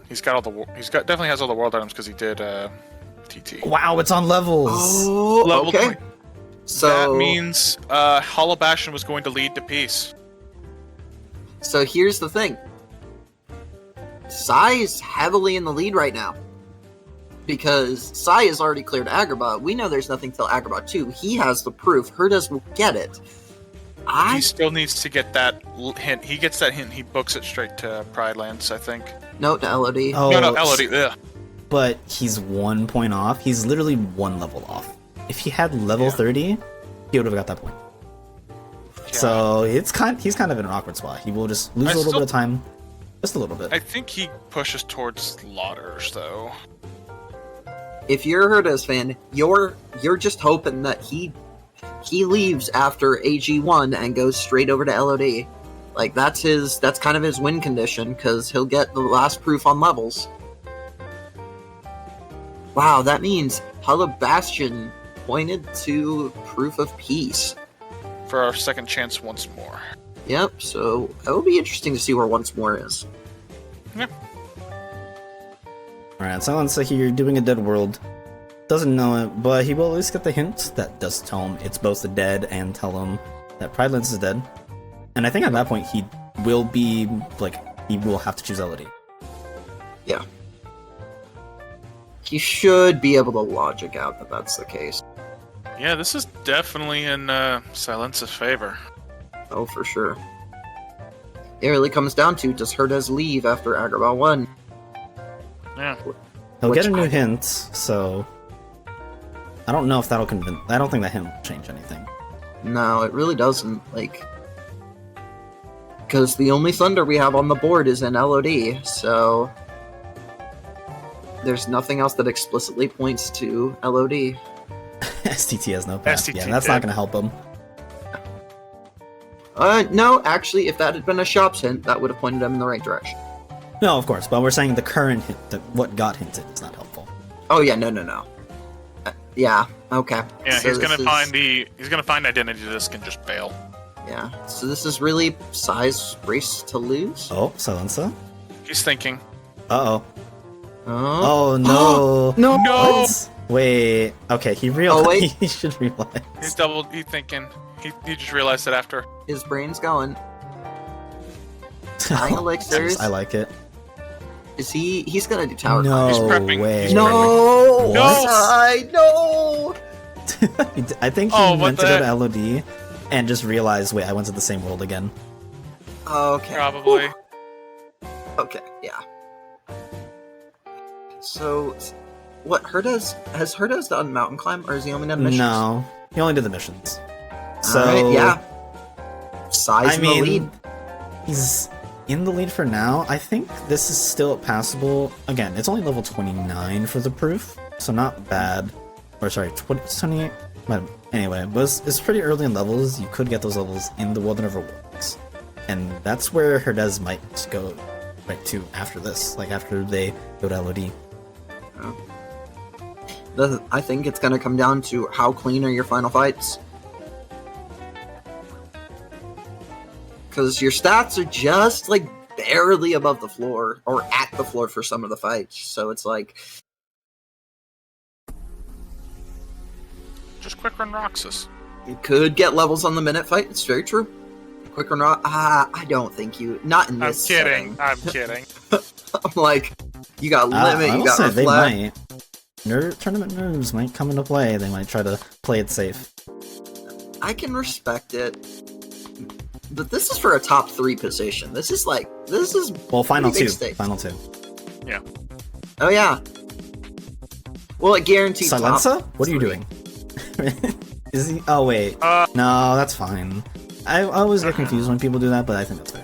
He's got all the. Definitely has all the world items because he did TT. Wow, it's on levels. Oh, Level okay. 20. So That means Hollow Bastion was going to lead to peace. So here's the thing. Psy is heavily in the lead right now. Because Psy has already cleared Agrabah. We know there's nothing till Agrabah 2. He has the proof. Herdez will get it. He still needs to get that hint. He gets that hint, he books it straight to Pride Lands, I think. No, to LOD. Oh, No, LOD. Ugh. But he's 1 point off. He's literally 1 level off. If he had level 30, he would have got that point. Yeah. So he's kind of in an awkward spot. He will just lose a little bit of time. Just a little bit. I think he pushes towards Slaughters, though. If you're a Herdez fan, you're just hoping that he leaves after AG1 and goes straight over to LOD. Like that's kind of his win condition because he'll get the last proof on levels. Wow, that means Hollow Bastion pointed to proof of peace. For our second chance once more. Yep, so it'll be interesting to see where once more is. Yep. Alright, SyiLenSa here doing a dead world. Doesn't know it, but he will at least get the hint that does tell him it's both the dead and tell him that Pride Lands is dead. And I think at that point he will be, he will have to choose LOD. Yeah. He should be able to logic out that that's the case. Yeah, this is definitely in SyiLenSa's favor. Oh, for sure. It really comes down to, does Herdez leave after Agrabah 1? Yeah. He'll get a new hint, so I don't know if that'll convince. I don't think that hint will change anything. No, it really doesn't, because the only Thunder we have on the board is in LOD, so there's nothing else that explicitly points to LOD. STT has no path. STT Yeah, that's not going to help him. No, actually, if that had been a shop's hint, that would have pointed him in the right direction. No, of course, but we're saying the current hint, that what got hinted, is not helpful. Oh yeah, no. Yeah, okay. Yeah, So he's gonna this find identity disc and just bail. Yeah, so this is really Psy's race to lose? Oh, SyiLenSa? He's thinking. Uh-oh. Oh, Oh, no. no! No! What? Wait, okay, he realized. Oh, wait. He should realize. He's thinking. He just realized it after. His brain's going. Dying elixirs. I like it. Is he's gonna do tower No He's prepping. way. He's No! No! Psy, no! I think he Oh, what went to the go to LOD and just realized, wait, I went to the same world again. Okay. Probably. Okay, yeah. So, what, has Herdez done mountain climb, or has he only done missions? No, he only did the missions. So, Alright, yeah. Psy's in the lead. he's in the lead for now. I think this is still passable. Again, it's only level 29 for the proof, so not bad. Or sorry, 28? But anyway, it's pretty early in levels. You could get those levels in the World Never Works. And that's where Herdez might go right to after this, after they go to LOD. I think it's gonna come down to how clean are your final fights. Because your stats are just, barely above the floor, or at the floor for some of the fights, so it's Just quick run Roxas. you could get levels on the minute fight, it's very true. Quick or not, I don't think you, not in I'm this kidding. setting. I'm kidding. I'm you got limit, I you will got say reflect. they might. Tournament nerves might come into play. They might try to play it safe. I can respect it. But this is for a top 3 position. This is Well, final pretty two. big stakes. Final two. Yeah. Oh yeah. Well, it guarantees top SyiLenSa? What are you 3. doing? Is he? Oh wait. No, that's fine. I always get confused when people do that, but I think that's fair.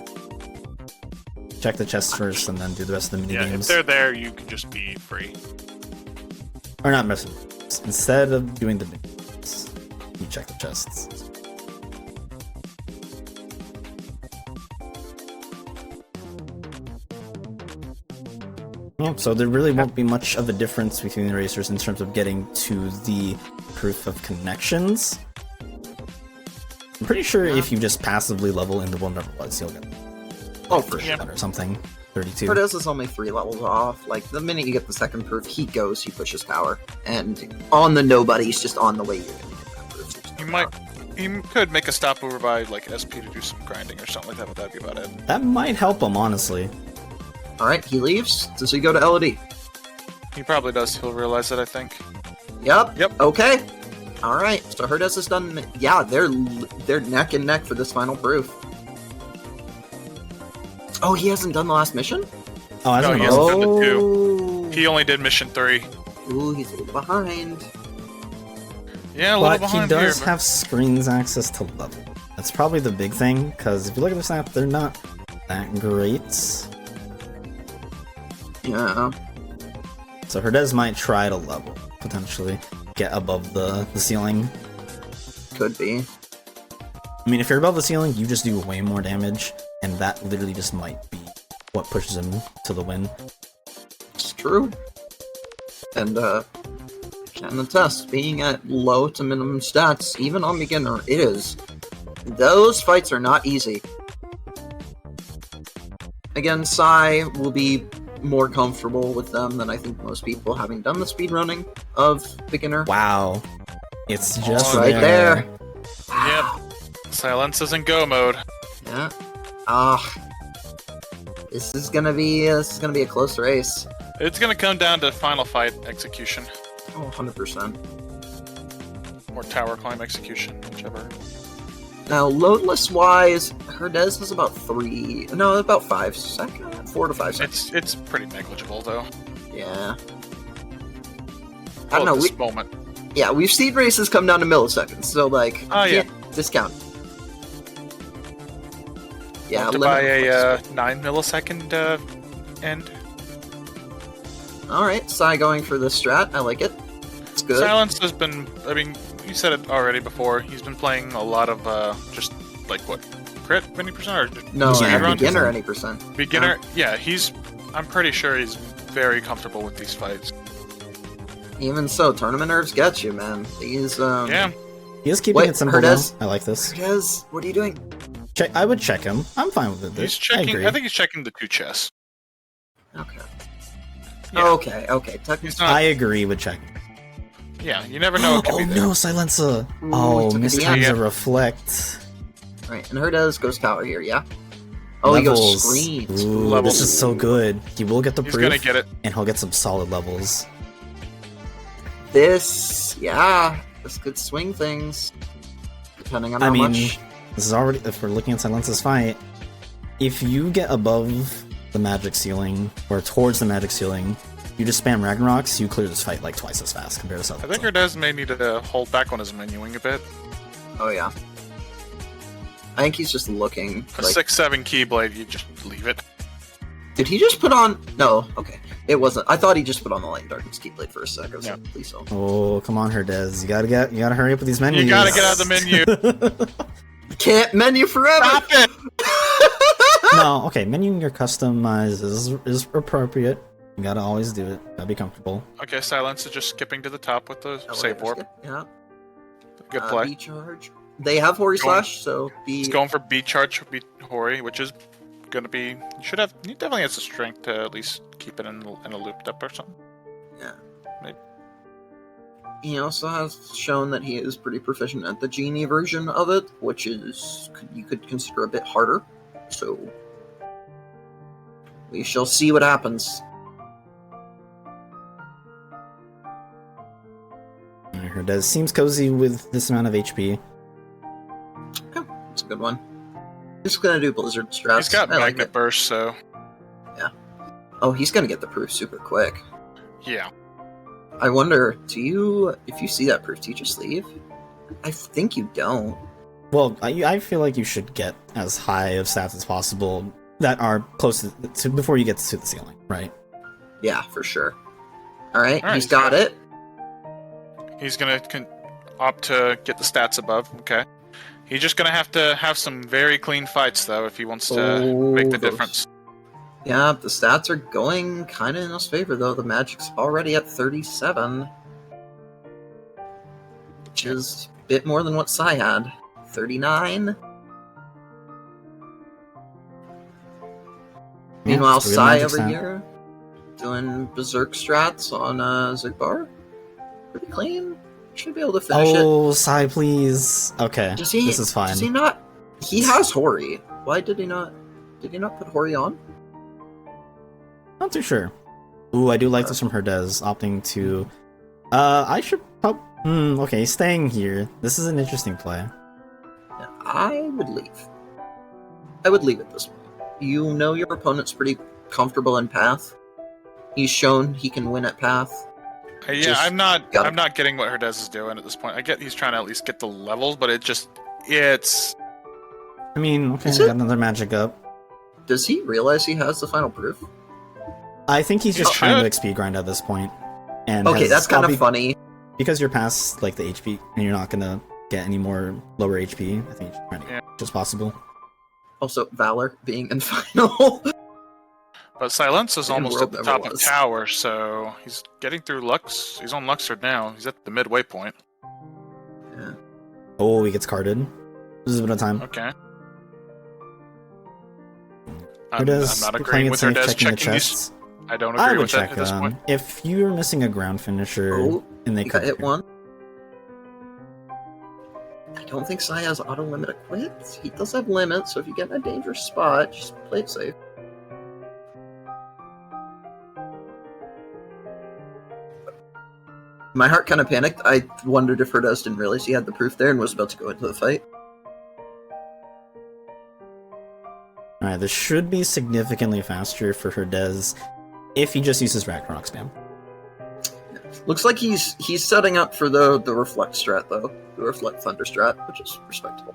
Check the chests first, and then do the rest of the mini Yeah, if games. they're there, you can just be free. Or not missing. Instead of doing the mini games, you check the chests. Yeah, so there really won't be much of a difference between the racers in terms of getting to the proof of connections. I'm pretty sure if you just passively level into one number was, you'll get Oh, for sure. or something. 32. Herdez is only 3 levels off. Like, the minute you get the second proof, he pushes power. And on the nobody, he's just on the way you're going to get that proof. He could make a stopover by, like, SP to do some grinding or something like that, but that'd be about it. That might help him, honestly. Alright, he leaves. Does he go to LOD? He probably does. He'll realize it, I think. Yep. Okay. Alright, so Herdez is done. Yeah, they're neck and neck for this final proof. Oh, he hasn't done the last mission? Oh, I No, don't he know. hasn't done the 2. He only did mission 3. Ooh, he's a little behind. Yeah, a little But behind he does here, have screens access to level. That's probably the big thing, because if you look at the snap, they're not that great. Yeah. So Herdez might try to level, potentially. Get above the ceiling. Could be. I mean, if you're above the ceiling, you just do way more damage, and that literally just might be what pushes him to the win. It's true. And, can attest, being at low to minimum stats, even on beginner, those fights are not easy. Again, Psy will be more comfortable with them than I think most people, having done the speedrunning of beginner. Wow. It's just Right there. Yep. SyiLenSa's in go mode. Yeah. This is gonna be a close race. It's gonna come down to final fight execution. Oh, 100%. Or tower climb execution, whichever. Now, loadless wise, Herdez is about 5 seconds, 4 to 5 seconds. It's pretty negligible though. Yeah. I Well, don't know. at this moment. Yeah, we've seen races come down to milliseconds, so like, Oh, yeah. can't discount. Yeah, To buy a 9 millisecond end. Alright, Psy going for the strat. I like it. It's good. SyiLenSa has been, I mean, you said it already before, he's been playing a lot of, just, like, what, crit, any percent, or just No, speed run? beginner any percent. Beginner? Yeah, I'm pretty sure he's very comfortable with these fights. Even so, tournament nerves get you, man. These, Yeah. He is keeping Wait, it simple, though. Herdez? I like this. Herdez, what are you doing? I would check him. I'm fine with it. He's checking, I agree. I think he's checking the 2 chests. Okay. Yeah. Okay. He's I not, agree with checking. yeah, you never know what could Oh be there. no, SyiLenSa! Ooh, Oh, took a mistimes DM. a reflect. Alright, and Herdez goes power here, yeah? Oh, he goes Levels. screens. Ooh, Levels. this is so good. He will get the He's proof, gonna get it. and he'll get some solid levels. This could swing things. Depending on how much. This is already, if we're looking at SyiLenSa's fight, if you get above the magic ceiling, or towards the magic ceiling, you just spam Ragnaroks, you clear this fight like twice as fast compared to I think Herdez may need to hold back on his menuing a bit. Oh, yeah. I think he's just looking. A Like, 6-7 Keyblade, you just leave it. did he just put on? No, okay. It wasn't. I thought he just put on the Light and Darkness Keyblade for a sec. I was Yeah. like, please don't. Oh, come on, Herdez. You gotta hurry up with these menus. You gotta get out of the menu. Can't menu forever! Stop it! No, okay, menuing your customize is appropriate. You gotta always do it. Gotta be comfortable. Okay, SyiLenSa just skipping to the top with the Oh, save whatever, warp. Yeah. Good play. B charge. They have Hori Going- Slash, so He's going for B charge for B Hori, which is gonna be. He definitely has the strength to at least keep it in a looped up or something. Yeah. Maybe. He also has shown that he is pretty proficient at the Genie version of it, which is you could consider a bit harder. So we shall see what happens. Herdez seems cozy with this amount of HP. Okay, that's a good one. He's gonna do Blizzard strats. He's got I like Magnet it. Burst, so Oh, he's gonna get the proof super quick. yeah. I wonder, if you see that proof, do you just leave? I think you don't. Well, I feel like you should get as high of stats as possible that are close to before you get to the ceiling, right? Yeah, for sure. Alright, Alright, he's got it. He's gonna opt to get the stats above. Okay. He's just gonna have to have some very clean fights though if he wants to make the those- difference. Yeah, the stats are going kind of in his favor, though. The Magic's already at 37. Which is a bit more than what Psy had. 39. Yeah, Meanwhile, it's a good Psy magic over stat. here doing berserk strats on Zigbar. Pretty clean. Should be able to finish it. Oh, Sai, please. Okay, Does he? this is fine. Does he not? He has Hori. Why did he not? Did he not put Hori on? Not too sure. Ooh, I do like this from Herdez, opting to... I should okay, staying here. This is an interesting play. Yeah, I would leave. I would leave at this point. You know your opponent's pretty comfortable in path. He's shown he can win at path. Yeah, Just I'm not gotta- getting what Herdez is doing at this point. I get he's trying to at least get the levels, but it's I mean, okay, Is I it? got another magic up. Does he realize he has the final proof? I think he's just He trying to should. XP grind at this point. And Okay, has that's kind of probably- funny. Because you're past, like, the HP, and you're not gonna get any more lower HP, I think you're trying to get as much as possible. Also, Valor being in final. but SyiLenSa's In almost World at the never top of was. tower, so he's getting through Lux. He's on Luxord now. He's at the midway point. Yeah. Oh, he gets carded. This is a bit of time. Okay. I'm Herdez not playing agreeing it with safe, Herdez checking the checking these. chests. I don't I agree would with that check at this point. if you're missing a ground finisher Oh, and they he got could hit one. I don't think Sai has auto limit equipped. He does have limits, so if you get in a dangerous spot, just play it safe. My heart kind of panicked. I wondered if Herdez didn't realize he had the proof there and was about to go into the fight. Alright, this should be significantly faster for Herdez if he just uses Ragnarok spam. Looks like he's setting up for the reflect strat though, the reflect thunder strat, which is respectable.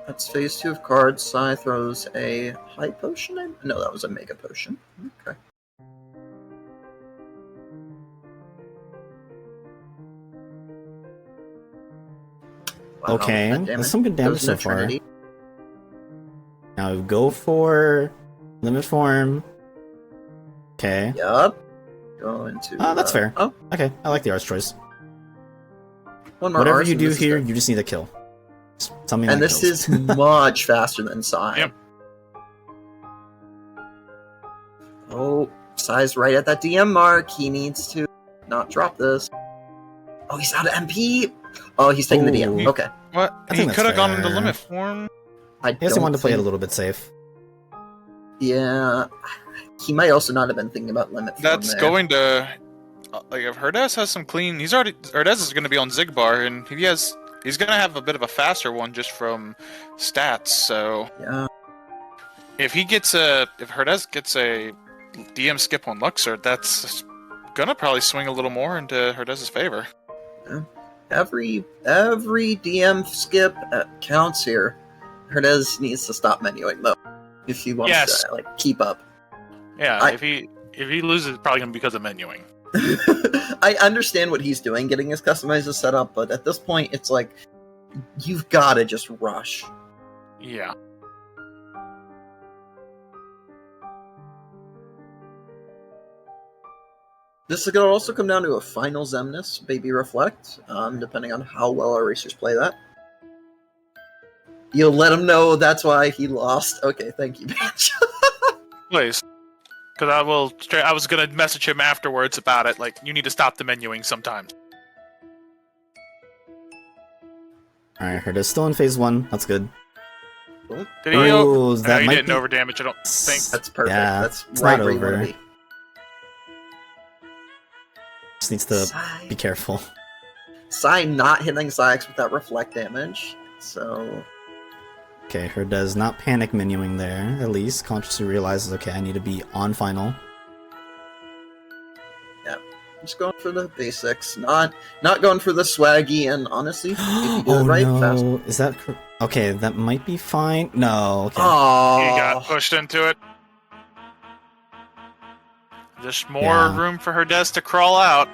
That's phase 2 of cards. Sai throws a high potion in? No, that was a mega potion. Okay. Wow, Okay, that damage that's some good damage goes into so far. Trinity. Now go for limit form. Okay. Yup. Go into. That's fair. Oh, Okay, I like the arts choice. one more. Whatever arts you and do this is here, good. you just need a kill. Something And that this kills. is much faster than Sai. Yep. Oh, Sai's right at that DM mark. He needs to not drop this. Oh, he's out of MP. Oh, he's taking the DM. Ooh. Okay. What? I He think that's could have gone into fair. limit form. I He also wanted to play it a think- little bit safe. Yeah. He might also not have been thinking about limit. form That's there. going to like if Herdez has some clean. Herdez is going to be on Zigbar, and he's going to have a bit of a faster one just from stats. So Yeah. if Herdez gets a DM skip on Luxord, that's gonna probably swing a little more into Herdez's favor. Every DM skip counts here. Herdez needs to stop menuing though, if he wants Yes. to keep up. Yeah, I- if he loses, it's probably gonna be because of menuing. I understand what he's doing, getting his customizers set up, but at this point, it's like you've got to just rush. Yeah. This is going to also come down to a final Zemnis, Baby Reflect, depending on how well our racers play that. You'll let him know that's why he lost. Okay, thank you, Banjo. Please. Because I was gonna message him afterwards about it. Like, you need to stop the menuing sometimes. Alright, Herdez still in phase 1. That's good. Did he? Oh, No, that he might didn't be... overdamage. I don't think. That's perfect. Yeah, That's it's right not where you want over. to be. Just needs to Sai. be careful. Sai not hitting Zyx with that reflect damage. So, Okay, Herdez not panic menuing there, at least. Consciously realizes, okay, I need to be on final. just going for the basics. Not going for the swaggy, and honestly, if you do Oh it right, no, fast. is that... Okay, that might be fine. No, okay. He got Oh, pushed into it. Just more Yeah. room for Herdez to crawl out.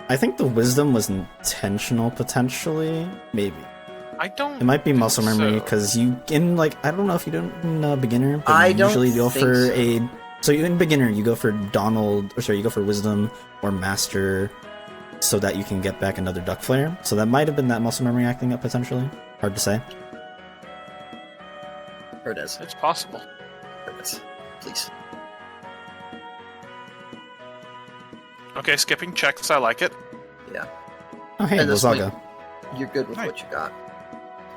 I think the wisdom was intentional, potentially. Maybe. I don't. It might be think muscle memory, so. because you, in, like, I don't know if you do it in beginner, but I you don't usually go think for so. a So in beginner, you go for you go for wisdom or master, so that you can get back another duck flare. So that might have been that muscle memory acting up potentially. Hard to say. Herdez. It's possible. Herdez. Please. Okay, skipping checks. I like it. Yeah. Oh hey, At this point, Lazaga. you're good with Right. what you got.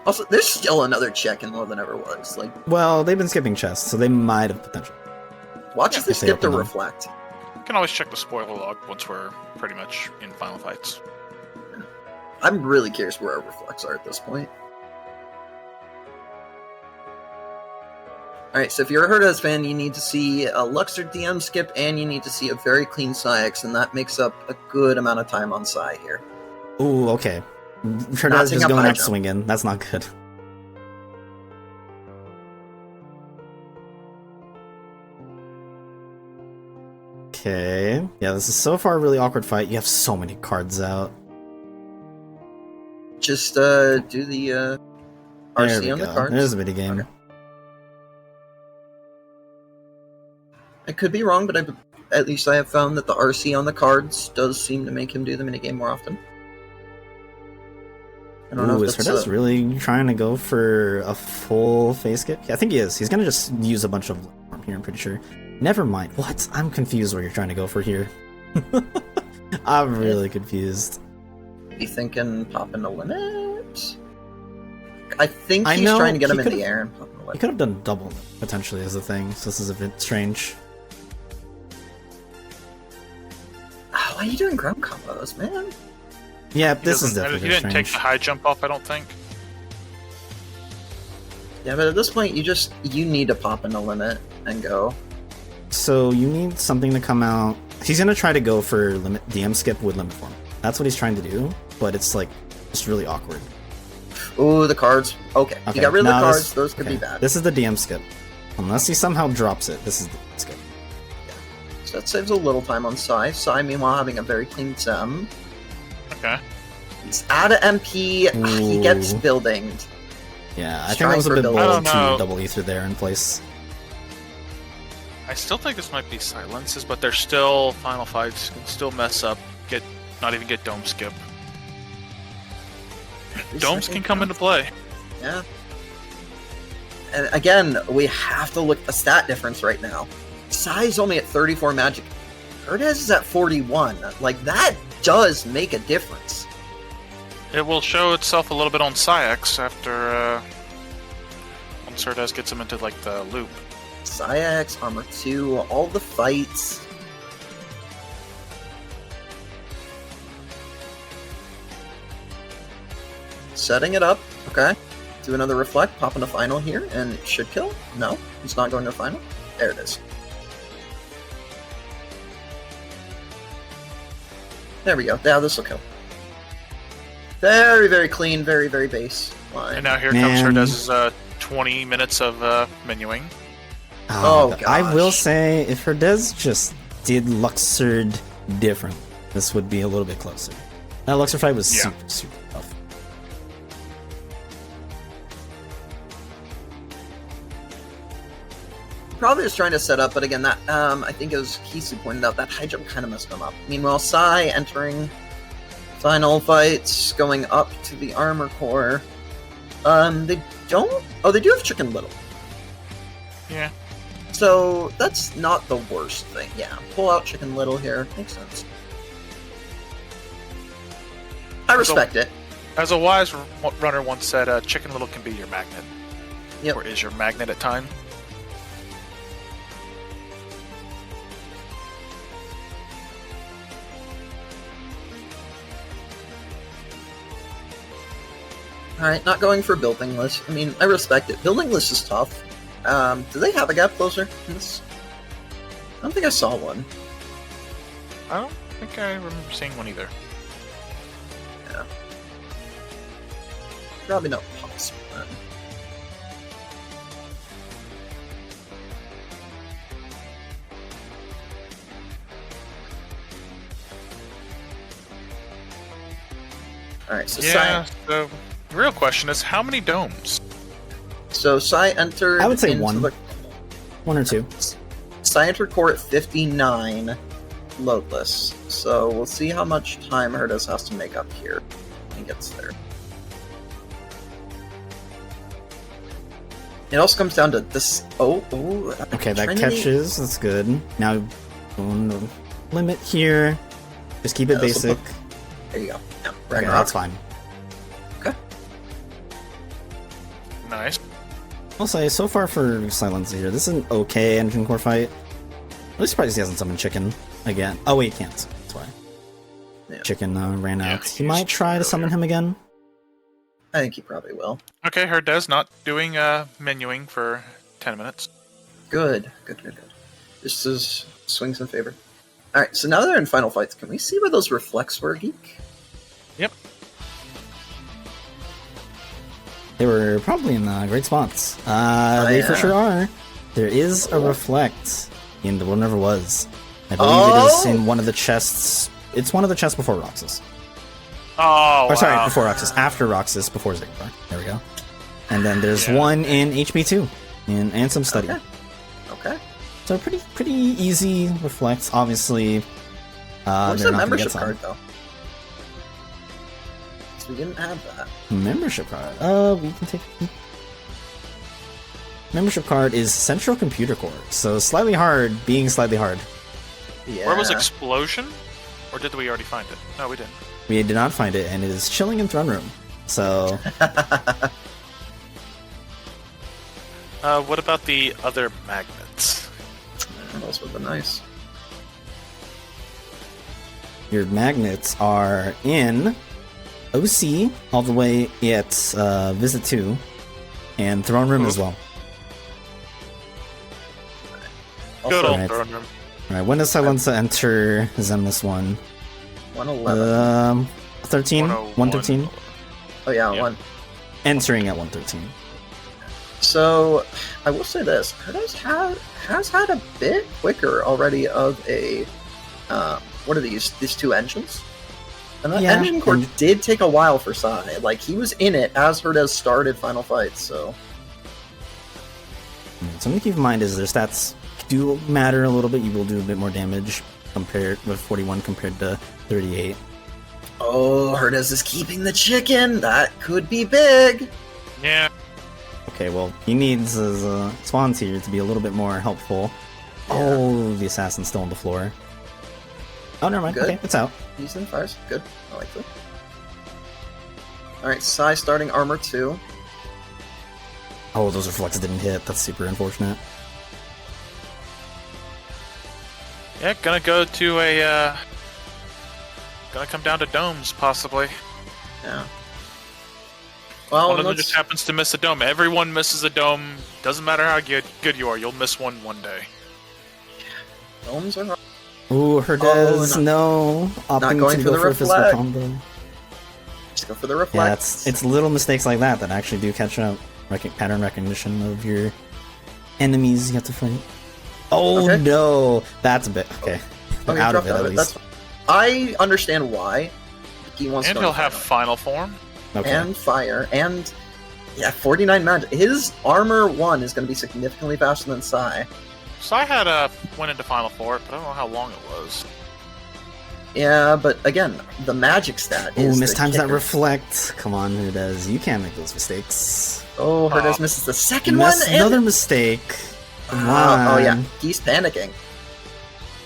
Also, there's still another check in more than ever was. Like, Well, they've been skipping chests, so they might have potential. watch if they if they skip to open them. reflect. You can always check the spoiler log once we're pretty much in final fights. I'm really curious where our reflects are at this point. Alright, so if you're a Herdez fan, you need to see a Luxor DM skip, and you need to see a very clean SyiX, and that makes up a good amount of time on Syi here. Ooh, okay. Herdez Knocking just up going high out jump. swinging. That's not good. Okay. Yeah, this is so far a really awkward fight. You have so many cards out. Just do the There RC we on the go. cards. There's a mini game. Okay. I could be wrong, but at least I have found that the RC on the cards does seem to make him do the minigame more often. I don't know Ooh, if is that's Herdez really trying to go for a full face skip? Yeah, I think he is. He's gonna just use a bunch of arm here, I'm pretty sure. Never mind. What? I'm confused what you're trying to go for here. I'm really confused. be thinking popping the limit. I think I he's know, trying to get he him in could've- the air and popping the You limit. could have done double, potentially, as a thing, so this is a bit strange. Oh, why are you doing ground combos, man? Yeah, He this is doesn't- definitely He didn't take strange. the high jump off, I don't think. Yeah, but at this point, you need to pop in the limit and go. So you need something to come out. He's gonna try to go for limit DM skip with limit form. That's what he's trying to do, but it's like just really awkward. Ooh, the cards. Okay, Okay, you got rid of the now cards. this- Those could okay, be bad. This is the DM skip. Unless he somehow drops it, this is the DM skip. So that saves a little time on Syi, meanwhile, having a very clean Sem. Okay. He's out of MP. He gets Ooh. building. Yeah, I He's think that was a trying bit for I bold don't to know. double ether there in place. I still think this might be SyiLenSa's, but they're still final fights. Can still mess up. Not even get dome skip. Domes can come into play. Yeah. And again, we have to look at the stat difference right now. Syi's only at 34 magic. Herdez is at 41. Like, that does make a difference. It will show itself a little bit on SyiX after once Herdez gets him into like the loop. SyiX, Armor 2, all the fights. Setting it up. Okay. Do another reflect, pop in a final here, and it should kill. No, it's not going to a final. There it is. There we go. Now this will kill. Very, very clean, very, very base line. And now here Man. comes Herdez's 20 minutes of menuing. Oh, I will gosh. say, if Herdez just did Luxord different, this would be a little bit closer. That Luxor fight was Yeah. super, super tough. Probably was trying to set up, but again, that I think it was Kisu pointed out that high jump kind of messed him up. Meanwhile, Sai entering final fights, going up to the armor core. They don't. Oh, they do have Chicken Little, Yeah. so that's not the worst thing. Yeah, pull out Chicken Little here makes sense. I respect it. As a wise runner once said, Chicken Little can be your magnet. Yep. Or is your magnet at time. Alright, not going for building list. I mean, I respect it. Building list is tough. Do they have a gap closer in this? I don't think I saw one. I don't think I remember seeing one either. Yeah. Probably not possible then. Alright, so Yeah, Sai. so the real question is how many domes? So Sai entered I would say into one. the- One or two. Psy entered core at 59 loadless. So we'll see how much time Herdez has to make up here when he gets there. It also comes down to this. Okay, that Trinity. catches. That's good. Now, going to limit here. Just keep it basic. There you go. Yeah, Okay, Ragnarok. that's fine. Okay. Nice. I'll say, so far for SyiLenSa here, this is an okay engine core fight. Really surprised he hasn't summoned Chicken again. Oh wait, he can't. That's why. Yeah. Chicken ran Yeah, out. He he might used to try to earlier. summon him again. I think he probably will. Okay, Herdez not doing menuing for 10 minutes. Good. This is swings in favor. Alright, so now they're in final fights. Can we see where those reflects were, Geek? Yep. They were probably in great spots. They for yeah. sure are. There is a reflect in the World Never Was. I believe it is in one of the chests. It's one of the chests before Roxas. Oh, Or sorry, wow. before Roxas. After Roxas, before Zigbar. There we go. And then there's Yeah. one in HB2 in Ansem Study. Okay. So pretty easy reflects. Obviously, Where's they're the not gonna get membership some. card, though? 'Cause we didn't have that. Membership card. We can take. Membership card is Central Computer Core, so slightly hard, being slightly hard. Yeah. Where was Explosion? Or did we already find it? No, we didn't. We did not find it, and it is chilling in Throne Room. So What about the other magnets? Those would have been nice. your magnets are in OC all the way at Visit 2, and Throne Room as well. Good old right. throne room. Alright, when does SyiLenSa enter Zemnis 1? 111. 13? 101. 113? Oh yeah, Yep. one. Entering at 113. So, I will say this: Herdez has had a bit quicker already of a what are these two engines? And that Yeah, engine core and- did take a while for Psy. Like he was in it as Herdez started final fights. So Something to keep in mind is their stats do matter a little bit. You will do a bit more damage compared with 41 compared to 38. oh, Herdez is keeping the chicken. That could be big. Yeah. Okay, well, he needs his spawns here to be a little bit more helpful. Yeah. Oh, the assassin's still on the floor. Oh, never mind. Good. Okay, it's out. He's in fires. Good. I like that. All right, Psy starting armor 2. Oh, those reflects didn't hit. That's super unfortunate. Yeah, gonna go to a, gonna come down to domes, possibly. Yeah. Well, One of them let's- just happens to miss a dome. Everyone misses a dome. Doesn't matter how good you are, you'll miss one day. domes are Ooh, Herdez, Oh, no. Opting going to for go the for a physical reflect. combo. just go for the Yeah, reflex. it's little mistakes like that that actually do catch up. Pattern recognition of your enemies you have to fight. Oh Okay. no, that's a bit okay. Okay, Out of dropped it at least. I understand why he wants And to he'll go have final. final form. Okay. And fire and 49 magic. His armor 1 is going to be significantly faster than Psy. So I had went into final four, but I don't know how long it was. Yeah, but again, the magic stat Ooh, is the mistimes that kicker. reflect. Come on, Herdez. You can't make those mistakes. Oh, Herdez Oh. misses the second one. Another And... mistake. Come Oh yeah, on. he's panicking.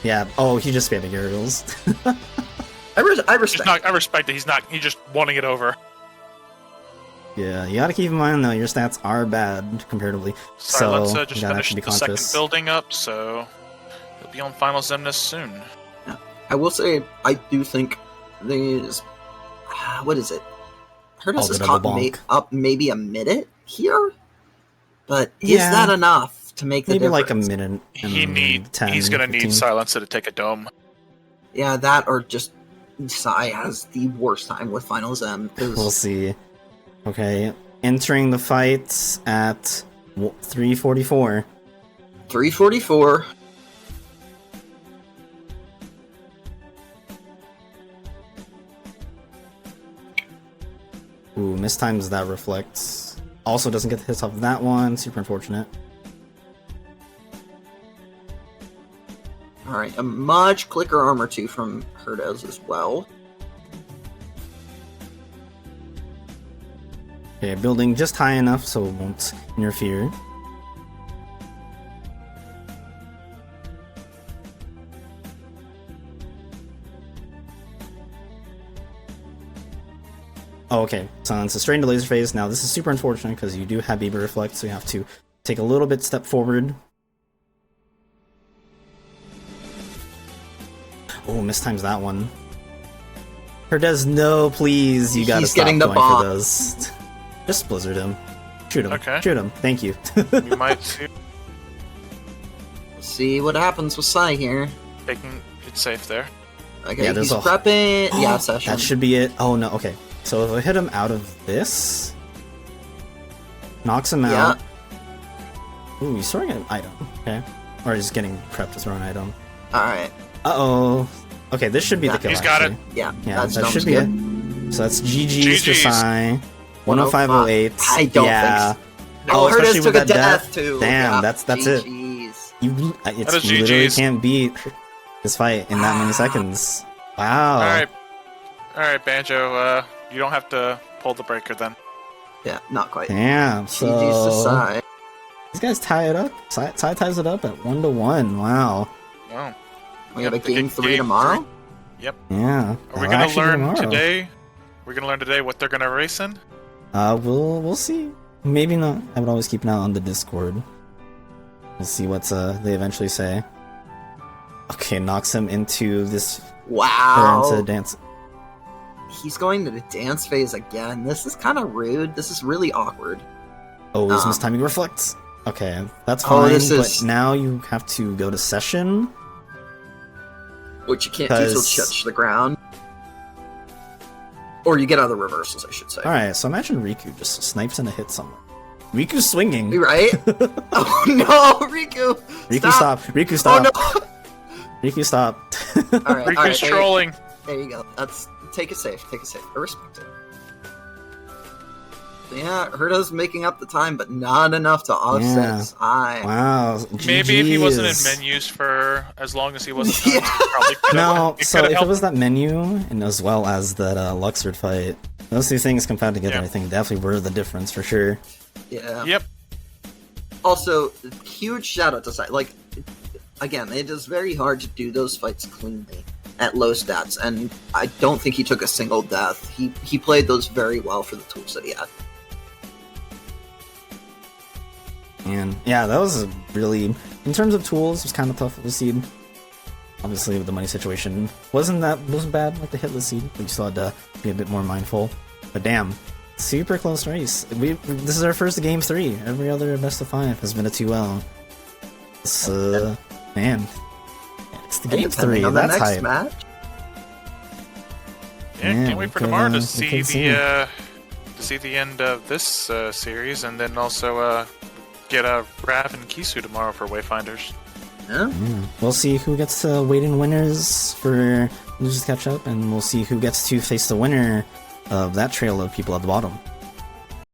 Yeah. Oh, he just spamming aerials. I He's respect. not, I respect it. He's just wanting it over. Yeah, you gotta keep in mind though, your stats are bad comparatively. So, SyiLenSa you just gotta finished be the second conscious. building up, so he'll be on final Zemnis soon. I will say, I do think there's what is it? Herdez Oh, has the double caught bonk. up maybe a minute here, but Yeah. is that enough to make the Maybe difference? like a minute. And 10, He's gonna need 15. SyiLenSa to take a dome. Yeah, that or just Psy has the worst time with Final Zem. 'cause We'll see. Okay, entering the fight at 344. 344. Ooh, mistimes that reflects. Also doesn't get the hits off of that one. Super unfortunate. Alright, a much clicker armor 2 from Herdez as well. Okay, building just high enough so it won't interfere. Oh, okay, so it's a straight into laser phase. Now this is super unfortunate because you do have BB Reflect, so you have to take a little bit step forward. Oh, mistimes that one. Herdez, no, please, you gotta He's stop getting the going bomb. for those. Just blizzard him. Shoot him. Okay. Shoot him. Thank you. We might see See what happens with Psy here. taking it safe there. Okay, Yeah, there's he's a- prepping. Yeah, session. That should be it. Oh no, okay. So if I hit him out of this, knocks him Yeah. out. Ooh, he's throwing an item. Okay. Or he's getting prepped to throw an item. Alright. Uh-oh. Okay, this should be the kill, He's got actually. Yeah, Yeah, that's that should be good. it. So that's GG's for GG's. Psy. 10508. I don't yeah. think so. Oh, especially Herdez with took a that death too. Damn, Yeah, that's it. GG's. You That is you literally GG's. can't beat this fight in that many seconds. Wow. Alright, Banjo, you don't have to pull the breaker then. Yeah, not quite. Damn, GG's to so Psy. these guys tie it up. Psy ties it up at 1-1. Wow. Wow. We have a Yep, the game 3 game tomorrow? Yeah. Are we Well, gonna actually learn tomorrow. today? We're gonna learn today what they're gonna race in? We'll see. Maybe not. I would always keep an eye on the Discord. We'll see what they eventually say. Okay, knocks him into this Wow. into dance. He's going to the dance phase again. This is kind of rude. This is really awkward. Oh, his Um, mistiming reflects. Okay, that's Oh, fine. this but is- now you have to go to session. Which you can't do till Because- touch the ground. Or you get other reversals, I should say. All right, so imagine Riku just snipes in a hit somewhere. Riku's swinging. You right? Oh no, Riku! Riku, stop! Riku, Oh stop! no! Riku, stop! Alright, Riku's trolling. there you go. That's take it safe, take it safe. I respect it. Yeah, Herdez making up the time, but not enough to offset Yeah. Psy. Wow. Maybe if he wasn't in GGs. menus for as long as he wasn't, Yeah. probably could've- No, it so could've if it helped. was that menu and as well as that Luxord fight, those two things compound together, Yeah. I think definitely were the difference for sure. Yeah. Yep. Also, huge shout out to Psy. Like, again, it is very hard to do those fights cleanly at low stats, and I don't think he took a single death. He played those very well for the tools that he had. And yeah, that was a really, in terms of tools, it was kind of tough with the seed. Obviously, with the money situation, wasn't bad like the hitless seed. We still had to be a bit more mindful. But damn, super close race. This is our first game 3. Every other best of 5 has been a 2L. It's man, it's the And game depending 3. on the That's next hype. match. Yeah, Yeah, can't wait for we tomorrow can, to we see can see. to see the end of this series, and then also get Rav and Kisu tomorrow for Wayfinders. Yeah. Yeah. We'll see who gets to wait in winners for losers catch up, and we'll see who gets to face the winner of that trail of people at the bottom.